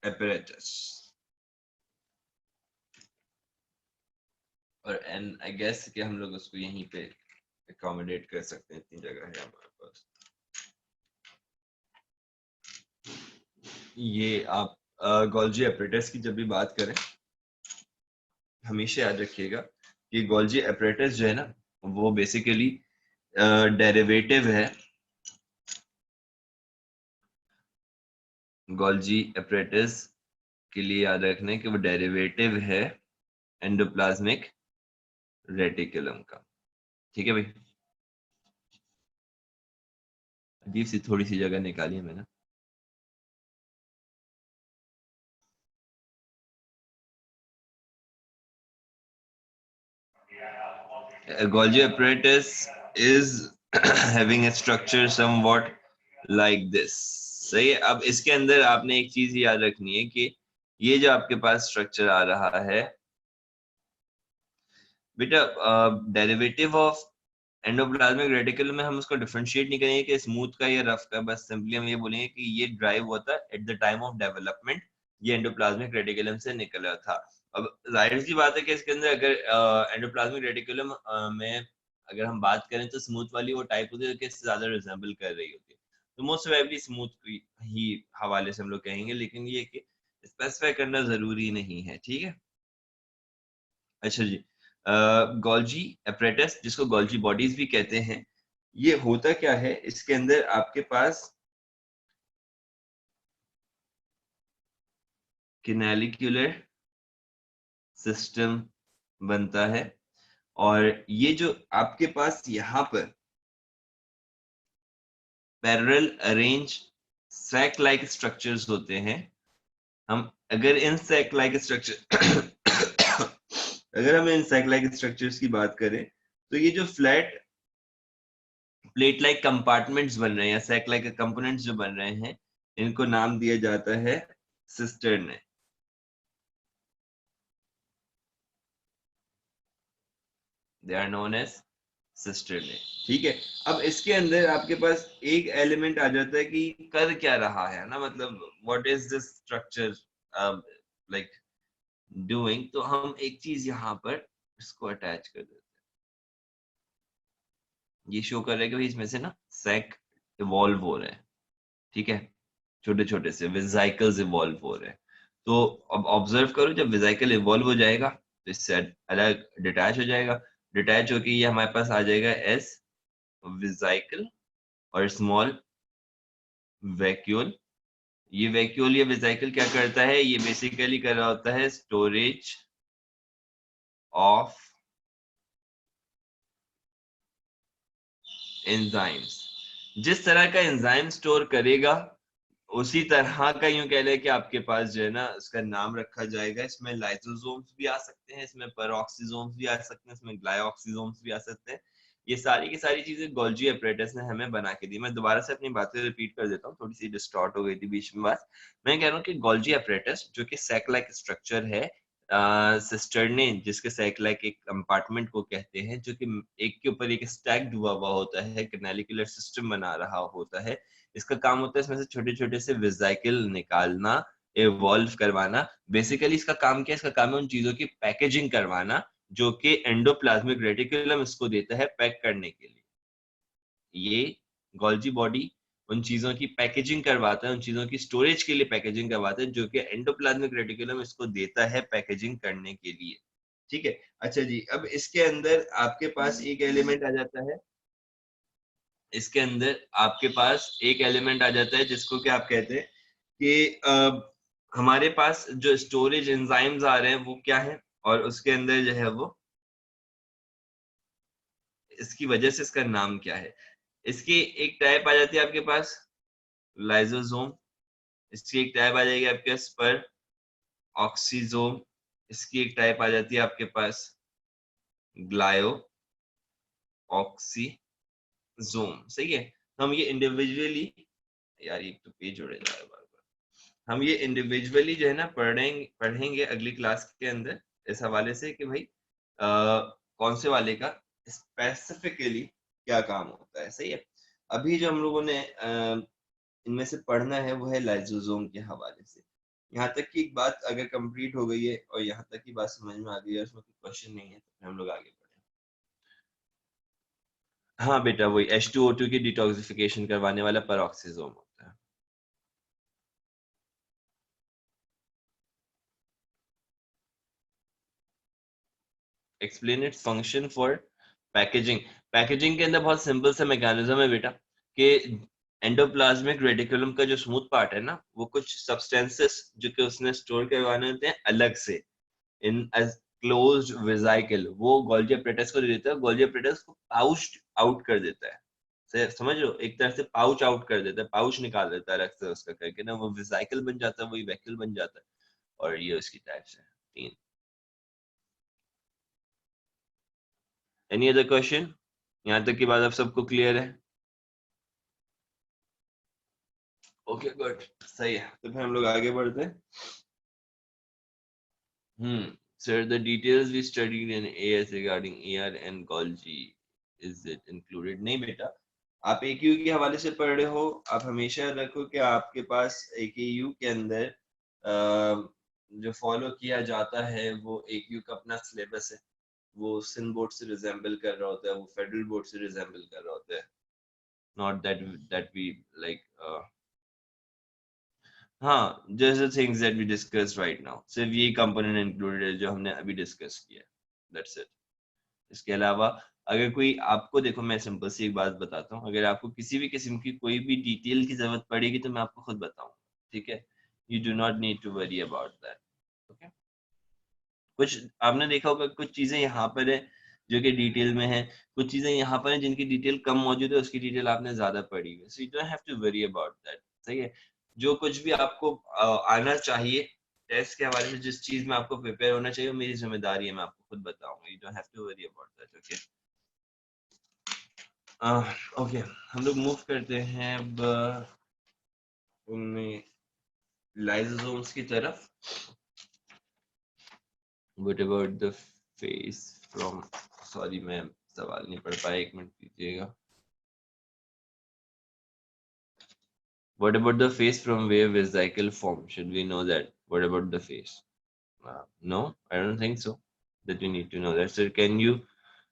A: एपरेटस, और एंड आई गेस कि हम लोग उसको यहीं पे अकोमोडेट कर सकते हैं, इतनी जगह है हमारे पास। ये आप गोल्जी एपरेटस की जब भी बात करें हमेशा याद रखिएगा कि गोल्जी एपरेटस जो है ना वो बेसिकली डेरिवेटिव है, गोल्जी एपरेटस के लिए याद रखना है कि वो डेरिवेटिव है एंडोप्लाज्मिक रेटिकुलम का। ठीक है भाई, अजीब सी थोड़ी सी जगह निकाली है मैंने। Golgi apparatus is having a structure somewhat like this। सही है। अब इसके अंदर आपने एक चीज याद रखनी है कि ये जो आपके पास स्ट्रक्चर आ रहा है बेटा, डेरिवेटिव ऑफ एंडोप्लाज्मिक रेटिकुलम में हम उसको डिफरेंशिएट नहीं करेंगे कि स्मूथ का या रफ का, बस सिंपली हम ये बोलेंगे कि ये ड्राइव होता है at the time of development, ये एंडोप्लाज्मिक रेटिकुलम से निकला था। अब जाहिर सी बात है कि इसके अंदर अगर एंडोप्लाज्मिक रेटिकुलम में अगर हम बात करें तो स्मूथ वाली वो टाइप होती है कि इससे ज्यादा रिजेंबल कर रही होती है, तो मोस्ट प्रोबेबली स्मूथ ही हवाले से हम लोग कहेंगे, लेकिन ये कि स्पेसिफाई करना जरूरी नहीं है। ठीक है, अच्छा जी। गोल्जी एपरेटस जिसको गोल्जी बॉडीज भी कहते हैं, ये होता क्या है, इसके अंदर आपके पास किनेलिक्यूलर सिस्टम बनता है, और ये जो आपके पास यहाँ पर parallel arrange sac like structures होते हैं, हम अगर इन सैक लाइक स्ट्रक्चर अगर हम इन सैक लाइक स्ट्रक्चर्स की बात करें तो ये जो फ्लैट प्लेट लाइक कंपार्टमेंट्स बन रहे हैं या सैक लाइक कंपोनेंट्स जो बन रहे हैं, इनको नाम दिया जाता है cistern. They are known as cistern. ठीक है, अब इसके अंदर आपके पास एक एलिमेंट आ जाता है कि कर क्या रहा है ना, मतलब what is this structure like doing, तो हम एक चीज यहाँ पर इसको अटैच कर देते हैं। ये शो कर रहा है कि भाई इसमें से ना सैक इवॉल्व हो रहे हैं। ठीक है, छोटे छोटे से वेसिकल्स इवॉल्व हो रहे हैं। तो अब ऑब्जर्व करो, जब वेसिकल इवॉल्व हो जाएगा तो इससे अलग डिटैच हो जाएगा, डिटैच होके ये हमारे पास आ जाएगा एस वेसिकल और स्मॉल वैक्यूल। ये वैक्यूल या वेसिकल क्या करता है, ये बेसिकली कर रहा होता है स्टोरेज ऑफ एंजाइम्स। जिस तरह का एंजाइम स्टोर करेगा उसी तरह का यूं कह ले कि आपके पास जो है ना उसका नाम रखा जाएगा। इसमें लाइसोसोम्स भी आ सकते हैं, इसमें पेरोक्सीसोम्स भी आ सकते हैं, इसमें ग्लाइऑक्सीसोम्स भी आ सकते हैं। ये सारी की सारी चीजें गोल्जी एपरेटस ने हमें बना के दी। मैं दोबारा से अपनी बातें रिपीट कर देता हूँ, थोड़ी सी डिस्टॉर्ट हो गई थी बीच में बात। मैं कह रहा हूँ कि गोल्जी एपरेटस जो कि सैक लाइक स्ट्रक्चर है, सिस्टर्ने जिसके सैक लाइक एक कंपार्टमेंट को कहते हैं, जो कि एक के ऊपर एक स्टैक्ड हुआ हुआ होता है, कैनालिकुलर सिस्टम बना रहा होता है। इसका काम होता है इसमें से छोटे छोटे से वेसिकल निकालना, इवॉल्व करवाना। बेसिकली इसका काम क्या है, इसका काम है उन चीजों की पैकेजिंग करवाना जो कि एंडोप्लाज्मिक रेटिकुलम इसको देता है पैक करने के लिए। ये गोल्जी बॉडी उन चीजों की पैकेजिंग करवाता है, उन चीजों की स्टोरेज के लिए पैकेजिंग करवाता है जो कि एंडोप्लाज्मिक रेटिकुलम इसको देता है पैकेजिंग करने के लिए। ठीक है, अच्छा जी। अब इसके अंदर आपके पास एक एलिमेंट आ जाता है, इसके अंदर आपके पास एक एलिमेंट आ जाता है जिसको क्या आप कहते हैं कि हमारे पास जो स्टोरेज एंजाइम्स आ रहे हैं वो क्या है, और उसके अंदर जो है वो इसकी वजह से इसका नाम क्या है। इसकी एक टाइप आ जाती है आपके पास लाइसोसोम, इसकी एक टाइप आ जाएगी आपके पास पर ऑक्सीजोम, इसकी एक टाइप आ जाती है आपके पास ग्लायो ऑक्सीजोम। सही है, तो हम ये इंडिविजुअली, यार ये तो पेज उड़े जा रहा है बार बार। हम ये इंडिविजुअली जो है ना पढ़ेंगे अगली क्लास के अंदर इस हवाले से कि भाई कौन से वाले का स्पेसिफिकली क्या काम होता है। सही है। अभी जो हम लोगों ने इनमें से पढ़ना है वो है लाइसोसोम के हवाले से। यहाँ तक की बात अगर कंप्लीट हो गई है और यहाँ तक की बात समझ में आ गई है, उसमें कोई क्वेश्चन नहीं है, तो फिर हम लोग आगे बढ़े। हाँ बेटा, वही H2O2 की डिटॉक्सिफिकेशन करवाने वाला पेरोक्सिसोम होता है। Explain its function for packaging. Packaging के अंदर बहुत सिंपल सा मैकेनिज्म है बेटा, कि एंडोप्लाज्मिक रेटिकुलम का जो स्मूथ पार्ट है ना, वो कुछ सब्सटेंसेस जो कि उसने स्टोर करवाने होते हैं अलग से इन एज क्लोज्ड वेसिकल, वो गोल्गी एपरेटस को दे देता है। गोल्गी एपरेटस को पाउच आउट कर देता है। समझ लो, एक तरह से पाउच आउट कर देता है, पाउच निकाल देता है अलग से उसका करके ना, वो वेसिकल बन जाता है, वही वैक्यूल बन जाता है। और ये उसकी टाइप्स है 3। Any other question? यहाँ तक की बात आप सबको क्लियर है? ओके गुड, सही है। तो फिर हम लोग आगे बढ़ते हैं। Sir, the details we studied in AS regarding ER and Golgi, is it included? नहीं बेटा, आप एकेयू के हवाले से पढ़ रहे हो। आप हमेशा रखो कि आपके पास एकेयू के अंदर जो फॉलो किया जाता है वो एकेयू का अपना सिलेबस है। वो सिंध बोर्ड से रिजेंबल कर रहा होता है, वो फेडरल बोर्ड से रिजेंबल कर रहा होता है। नॉट दैट वी लाइक हाँ, just the things that we discuss right now, सिर्फ ये कंपोनेंट इंक्लूडेड है जो हमने अभी डिस्कस किया। That's it. इसके अलावा अगर कोई आपको, देखो मैं सिंपल सी एक बात बताता हूँ, अगर आपको किसी भी किस्म की कोई भी डिटेल की जरूरत पड़ेगी तो मैं आपको खुद बताऊंगा। ठीक है? You do not need to worry about that. Okay? कुछ आपने देखा होगा, कुछ चीजें यहाँ पर है जो कि डिटेल में है, कुछ चीजें यहाँ पर है जिनकी डिटेल कम मौजूद है, उसकी डिटेल आपने ज्यादा पढ़ी है। So you don't have to worry about that. सही है? जो कुछ भी आपको आना चाहिए टेस्ट के हवाले से, जिस चीज में आपको प्रिपेयर होना चाहिए, वो मेरी जिम्मेदारी है, मैं आपको खुद बताऊंगा। You don't have to worry about that. Okay? Okay, हम लोग मूव करते हैं अब उनमें लाइसोसोम्स की तरफ। What about the face from, sorry मैं सवाल नहीं पढ़ पाया, एक मिनट दीजिएगा। What about the face from where vesicle form? Should we know that? What about the face? No, I don't think so. That you need to know that. Sir, can you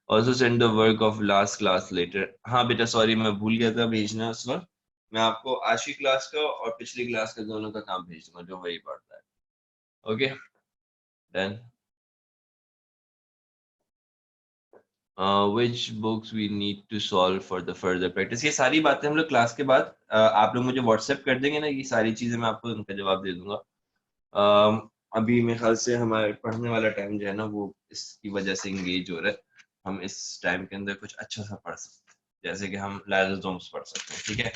A: also send the work of last class later? हाँ बेटा, sorry मैं भूल गया था भेजना उस वक्त। मैं आपको आज की क्लास का और पिछली क्लास का दोनों का काम भेज दूंगा, जो वही पढ़ता है। Okay done. which books we need to solve for the further practice? ये सारी बातें हम लोग क्लास के बाद आप लोग मुझे व्हाट्सएप कर देंगे ना, ये सारी चीजें मैं आपको उनका जवाब दे दूंगा। अभी मेरे ख्याल से हमारे पढ़ने वाला टाइम जो है ना, वो इसकी वजह से इंगेज हो रहा है। हम इस टाइम के अंदर कुछ अच्छा सा पढ़ सकते हैं, जैसे कि हम लाइसोसोम्स पढ़ सकते हैं। ठीक है?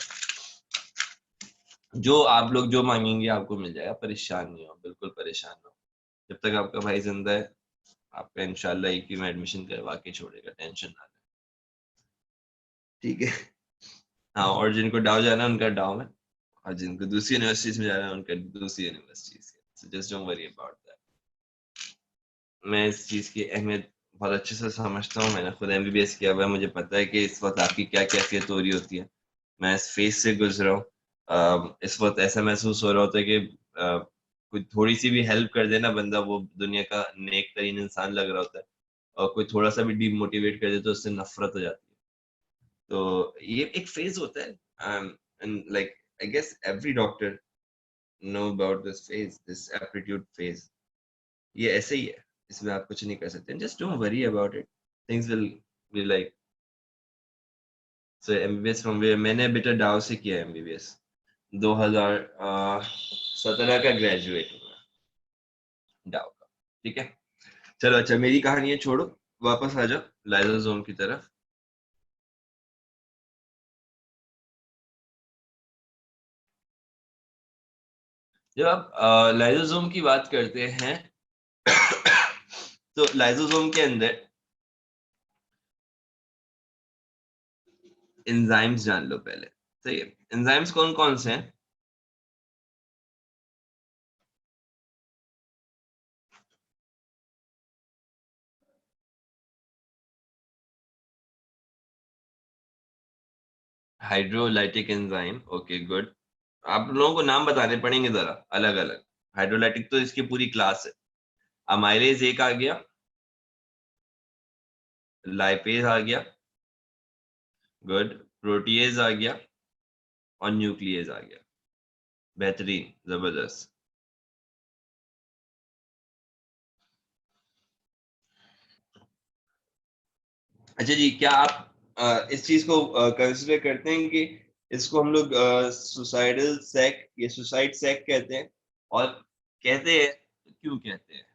A: जो आप लोग जो मांगेंगे आपको मिल जाएगा, परेशान नहीं हो, बिल्कुल परेशान हो। जब तक आपका भाई जिंदा है, आपका इंशाल्लाह एक ही में एडमिशन करवा के छोड़ेगा, टेंशन ना लें। ठीक है? हाँ, और जिनको डाउ जाना है उनका डाउ में, और जिनको दूसरी यूनिवर्सिटीज में जाना है उनका दूसरी universities. So just don't worry about that. मैं इस चीज की अहमियत बहुत अच्छे से समझता हूँ। मैंने खुद एमबीबीएस किया हुआ है, मुझे पता है कि इस वक्त आपकी क्या कैफियत हो रही होती है। मैं इस फेज से गुजरा हूँ। इस वक्त ऐसा महसूस हो रहा होता है कि कोई थोड़ी सी भी हेल्प कर देना, बंदा वो दुनिया का नेक तरीन इंसान लग रहा होता है। और कोई थोड़ा सा भी डीमोटिवेट कर दे तो उससे नफरत हो जाती है। तो ये एक फेज होता है। And like I guess every doctor know about this phase, this aptitude phase. ये ऐसे ही है, इसमें आप कुछ नहीं कर सकते। Just don't worry about it, things will be like. So MBBS from where? मैंने बेटा डाउ से किया है एमबीबीएस। 2017 का ग्रेजुएट हुआ डाउ का। ठीक है? चलो अच्छा, मेरी कहानी है छोड़ो, वापस आ जाओ लाइसोसोम की तरफ। जब आप लाइसोसोम की बात करते हैं तो लाइसोसोम के अंदर एंजाइम्स जान लो पहले। सही है? एंजाइम्स कौन कौन से हैं? Hydrolytic enzyme, okay good. आप लोगों को नाम बताने पड़ेंगे जरा अलग अलग। हाइड्रोलाइटिक तो इसकी पूरी क्लास है। अमाइलेज एक आ गया, लाइपेज आ गया, गुड, प्रोटीएज आ गया और न्यूक्लियस आ गया। बेहतरीन, जबरदस्त। अच्छा जी, क्या आप इस चीज को कंसिडर करते हैं कि इसको हम लोग सुसाइडल सेक या सुसाइड सेक कहते हैं? और कहते हैं तो क्यों कहते हैं?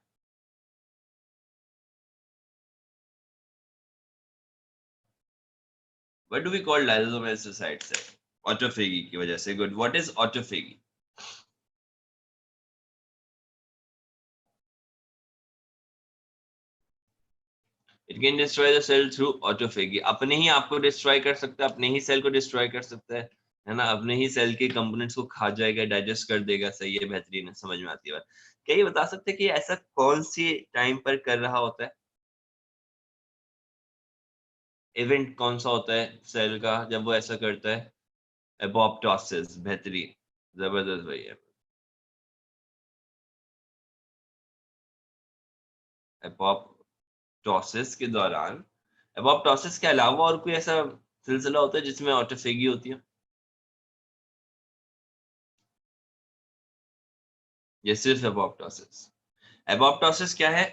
A: What do we call lysosomal suicide sac? Autophagy की वजह से। Good, what is autophagy? It can destroy the cell through autophagy. अपने ही आपको डिस्ट्रॉय कर सकता है, अपने ही सेल को डिस्ट्रॉय कर सकता है ना? अपने ही सेल के कंपोनेंट्स को खा जाएगा, डाइजेस्ट कर देगा। सही है, बेहतरीन है, समझ में आती है बात। क्या ये बता सकते हैं कि ऐसा कौन सी टाइम पर कर रहा होता है? इवेंट कौन सा होता है सेल का जब वो ऐसा करता है? एपोप्टोसिस, बेहतरीन, जबरदस्त भैया। एपोप्टोसिस के दौरान, एपोप्टोसिस के अलावा और कोई ऐसा सिलसिला होता है जिसमें ऑटोफेगी होती है? ये सिर्फ एपोप्टोसिस? एपोप्टोसिस क्या है?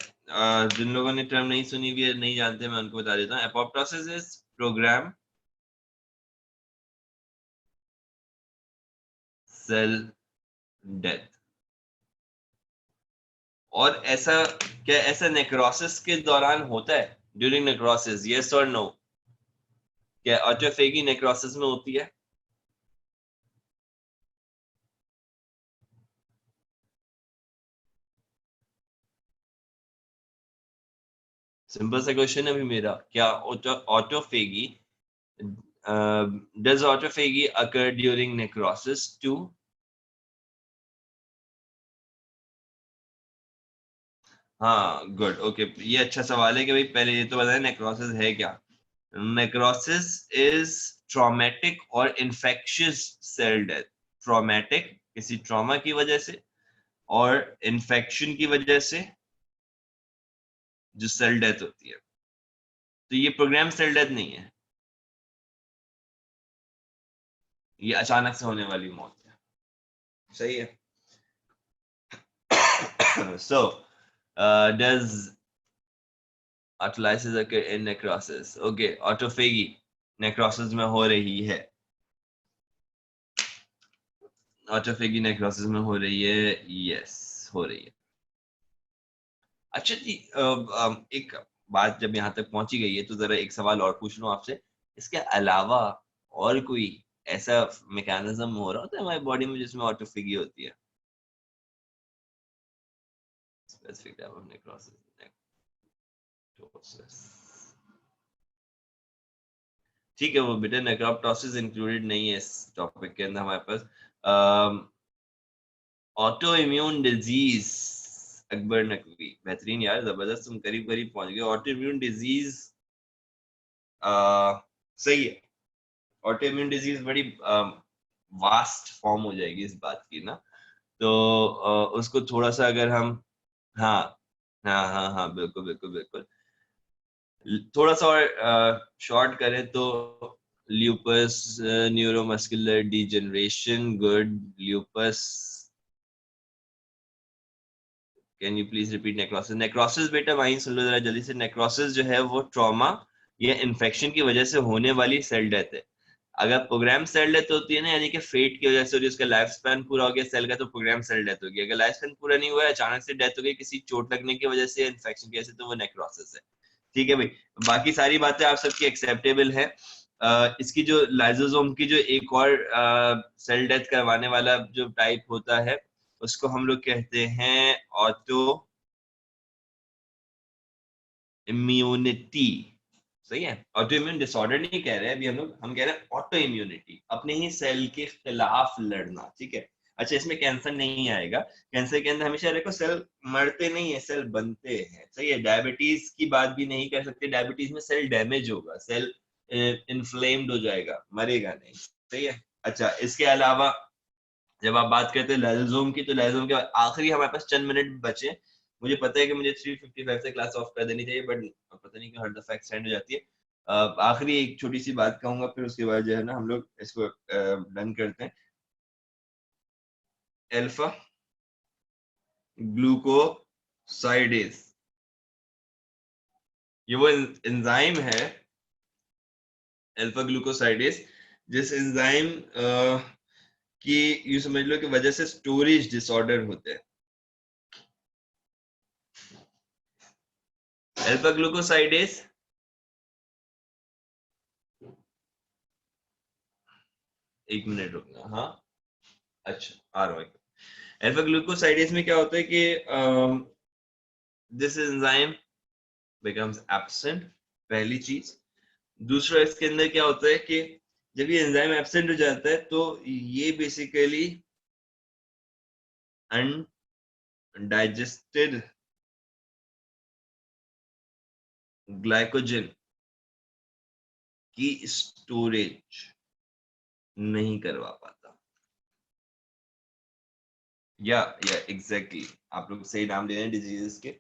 A: जिन लोगों ने टर्म नहीं सुनी हुई है, नहीं जानते, मैं उनको बता देता हूँ। Apoptosis is program cell death. और ऐसा, क्या ऐसा नेक्रोसिस के दौरान होता है? ड्यूरिंग नेक्रोसिस, यस और नो? क्या ऑटोफेगी नेक्रोसिस में होती है? सिंपल सा क्वेश्चन है अभी मेरा, क्या autophagy, does autophagy occur during necrosis too? हाँ गुड, ओके, ये अच्छा सवाल है कि भाई पहले ये तो बताएं नेक्रोसिस है क्या। नेक्रोसिस इज ट्रॉमेटिक और इन्फेक्शियस सेल डेथ। ट्रॉमेटिक, किसी ट्रॉमा की वजह से, और इन्फेक्शन की वजह से जो सेल डेथ होती है। तो ये प्रोग्राम सेल डेथ नहीं है, ये अचानक से होने वाली मौत है। सही है। So does autolysis occur in necrosis? Okay, autophagy necrosis में हो रही है। ऑटोफेगी नेक्रोसिस में हो रही है, यस, हो रही है। अच्छा जी, एक बात जब यहाँ तक पहुंची गई है तो जरा एक सवाल और पूछ लूं आपसे। इसके अलावा और कोई ऐसा मैकेनिज्म हो रहा होता है हमारी बॉडी में जिसमें ऑटोफेगी होती है? Specific type of necrosis, necrosis. ठीक है, वो बेटा नेक्रोप्टोसिस इंक्लूडेड नहीं है इस टॉपिक के अंदर हमारे पास। Auto immune disease, Akbar Naqvi, बेहतरीन यार, जबरदस्त, तुम करीब करीब पहुंच गए। ऑटो इम्यून डिजीज, सही है। ऑटो इम्यून डिजीज बड़ी वास्ट फॉर्म हो जाएगी इस बात की ना। तो उसको थोड़ा सा अगर हम, हाँ हाँ हाँ हाँ, बिल्कुल बिल्कुल बिल्कुल, थोड़ा सा और शॉर्ट करें तो lupus neuromuscular degeneration, good, lupus. Can you please repeat necrosis? Necrosis बेटा वहीं सुन लो जरा जल्दी से। नेक्रोसिस जो है वो ट्रॉमा या इन्फेक्शन की वजह से होने वाली सेल डेथ है। अगर प्रोग्राम सेल डेथ होती है ना, यानी कि फेट की वजह से होती है, उसका लाइफ स्पैन पूरा हो गया सेल का, तो प्रोग्राम सेल डेथ होगी। अगर लाइफ स्पैन पूरा नहीं हुआ है, अचानक से डेथ हो गई किसी चोट लगने की वजह से, इन्फेक्शन की वजह से, तो वो नेक्रोसिस है। ठीक है भाई, बाकी सारी बातें आप सबकी एक्सेप्टेबल है। इसकी जो लाइजोसोम की जो एक और सेल डेथ करवाने वाला जो टाइप होता है, उसको हम लोग कहते हैं ऑटो इम्यूनिटी। सही है, ऑटो इम्यून डिसऑर्डर नहीं कह रहे हैं अभी हम लोग, हम कह रहे हैं ऑटो इम्यूनिटी, अपने ही सेल के खिलाफ लड़ना। ठीक है। अच्छा, इसमें कैंसर नहीं आएगा। कैंसर के अंदर हमेशा देखो सेल मरते नहीं है, सेल बनते हैं। सही है। डायबिटीज की बात भी नहीं कर सकते, डायबिटीज में सेल डैमेज होगा, सेल इन्फ्लेम्ड हो जाएगा, मरेगा नहीं। सही है। अच्छा, इसके अलावा जब आप बात करते हैं लाइसोसोम की, तो लाइसोसोम के आखिरी हमारे पास चंद मिनट बचे। मुझे पता है कि मुझे 3:55 से क्लास ऑफ कर देनी चाहिए, बट पता नहीं क्यों हर दफा एक्सटेंड हो जाती है। आखिरी एक छोटी सी बात कहूंगा, फिर उसके बाद जो है ना हम लोग इसको डन करते हैं। अल्फा ग्लूकोसाइडेज, ये वो एंजाइम है, अल्फा ग्लूकोसाइडेज, जिस एंजाइम की यूं समझ लो कि वजह से स्टोरेज डिसऑर्डर होते हैं। अल्फा ग्लूकोसाइडेज, एक मिनट रुकना, हाँ अच्छा आ रहा है। अल्फा ग्लूकोसाइडेज में क्या होता है कि दिस एंजाइम बिकम्स एब्सेंट, पहली चीज। दूसरा, इसके अंदर क्या होता है कि जब ये एंजाइम एब्सेंट हो जाता है तो ये बेसिकली अनडाइजेस्टेड ग्लाइकोजन की स्टोरेज नहीं करवा पाता। या एग्जैक्टली, आप लोग सही नाम ले रहे हैं डिजीजेस के,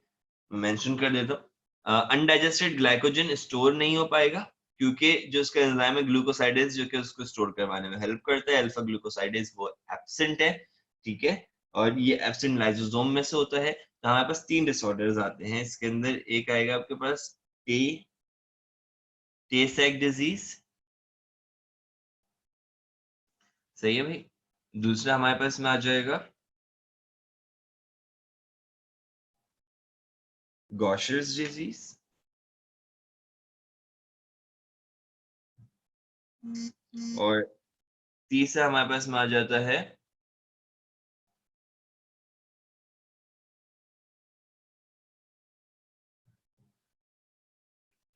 A: मेंशन कर देता हूँ। अनडाइजेस्टेड ग्लाइकोजन स्टोर नहीं हो पाएगा, क्योंकि जो इसका एंजाइम है ग्लूकोसाइडेज, जो कि उसको स्टोर करवाने में हेल्प करता है, अल्फा ग्लूकोसाइडेज, वो एब्सेंट है। ठीक है, और ये एब्सेंट लाइसोसोम में से होता है। तो हमारे पास 3 डिसऑर्डर्स आते हैं इसके अंदर। एक आएगा आपके पास टे सैक डिजीज, सही है भाई। दूसरा हमारे पास में आ जाएगा गॉशर्स डिजीज, और तीसरा हमारे पास में आ जाता है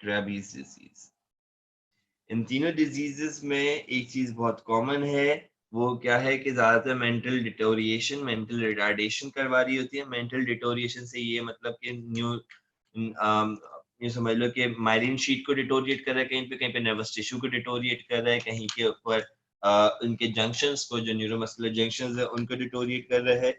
A: रेबीज डिजीज। इन तीनों डिजीजेस में एक चीज बहुत कॉमन है, वो क्या है कि ज्यादातर मेंटल डिटोरिएशन, मेंटल रिटार्डेशन करवा रही होती है। मेंटल डिटोरिएशन से ये मतलब कि ये समझ लो कि माइलिन शीट को डिटोरिएट कर रहा है कहीं पे नर्वस टिश्यू को डिटोरिएट कर रहा है, कहीं के ऊपर उनके जंक्शंस को, जो न्यूरोमस्कुलर जंक्शंस है, उनको डिटोरिएट कर रहा है।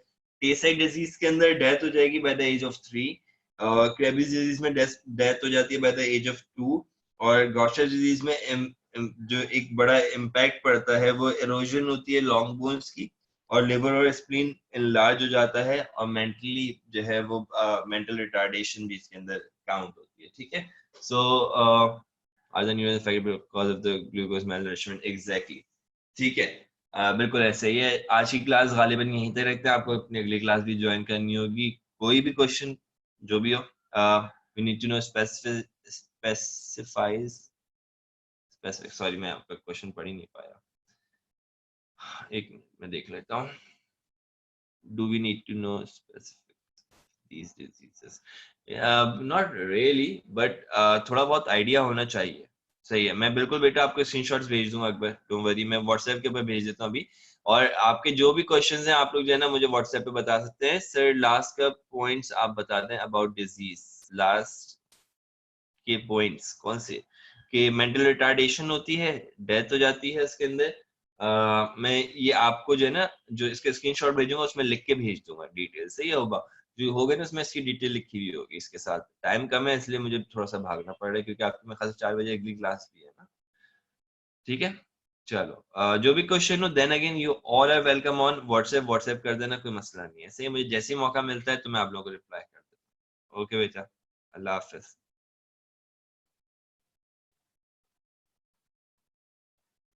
A: टे साइक डिजीज के अंदर डेथ हो जाएगी by the age of 3, Krabbe's disease में डेथ हो जाती है बाय द एज ऑफ 2, और गॉशर डिजीज में जो एक बड़ा इम्पैक्ट पड़ता है वो इरोजन होती है लॉन्ग बोन्स की, और लिवर और स्प्लीन इनलार्ज हो जाता है, और मेंटली जो है वो मेंटल रिटार्डेशन भी इसके अंदर काउंट होती है। ठीक है, सो other neural effect because of the glucose malnourishment, exactly। ठीक है, बिल्कुल ऐसे ही है। आज की क्लास गालिबन यहीं तक रखते हैं, आपको अपनी अगली क्लास भी ज्वाइन करनी होगी। कोई भी क्वेश्चन जो भी हो, we need to know specifies specific, sorry मैं आपका क्वेश्चन पढ़ ही नहीं पाया, एक मिनट मैं देख लेता हूँ। Do we need to know specific these diseases? Not really, but थोड़ा बहुत आइडिया होना चाहिए। सही है, मैं बिल्कुल बेटा आपको स्क्रीनशॉट्स भेज दूंगा अकबर, डोंट वरी, मैं व्हाट्सएप के ऊपर भेज देता हूँ अभी। और आपके जो भी क्वेश्चंस हैं आप लोग जो है ना मुझे व्हाट्सएप पे बता सकते हैं। सर लास्ट का पॉइंट्स आप बता दें अबाउट डिजीज, लास्ट के पॉइंट्स कौन से, कि मेंटल रिटार्डेशन होती है, डेथ हो जाती है इसके अंदर। मैं ये आपको जो है ना जो इसके स्क्रीनशॉट भेजूंगा उसमें लिख के भेज दूंगा डिटेल, सही होगा, जो होगा ना उसमें इसकी डिटेल लिखी हुई होगी इसके साथ। टाइम कम है इसलिए मुझे थोड़ा सा भागना पड़ रहा है, क्योंकि आपके मेरे ख्याल से 4 बजे अगली क्लास भी है ना। ठीक है, चलो जो भी क्वेश्चन हो then again you all are welcome on WhatsApp, WhatsApp कर देना, कोई मसला नहीं है। सही, मुझे जैसे ही मौका मिलता है तो मैं आप लोगों को रिप्लाई कर देता हूँ। ओके बेटा, अल्लाह हाफिज।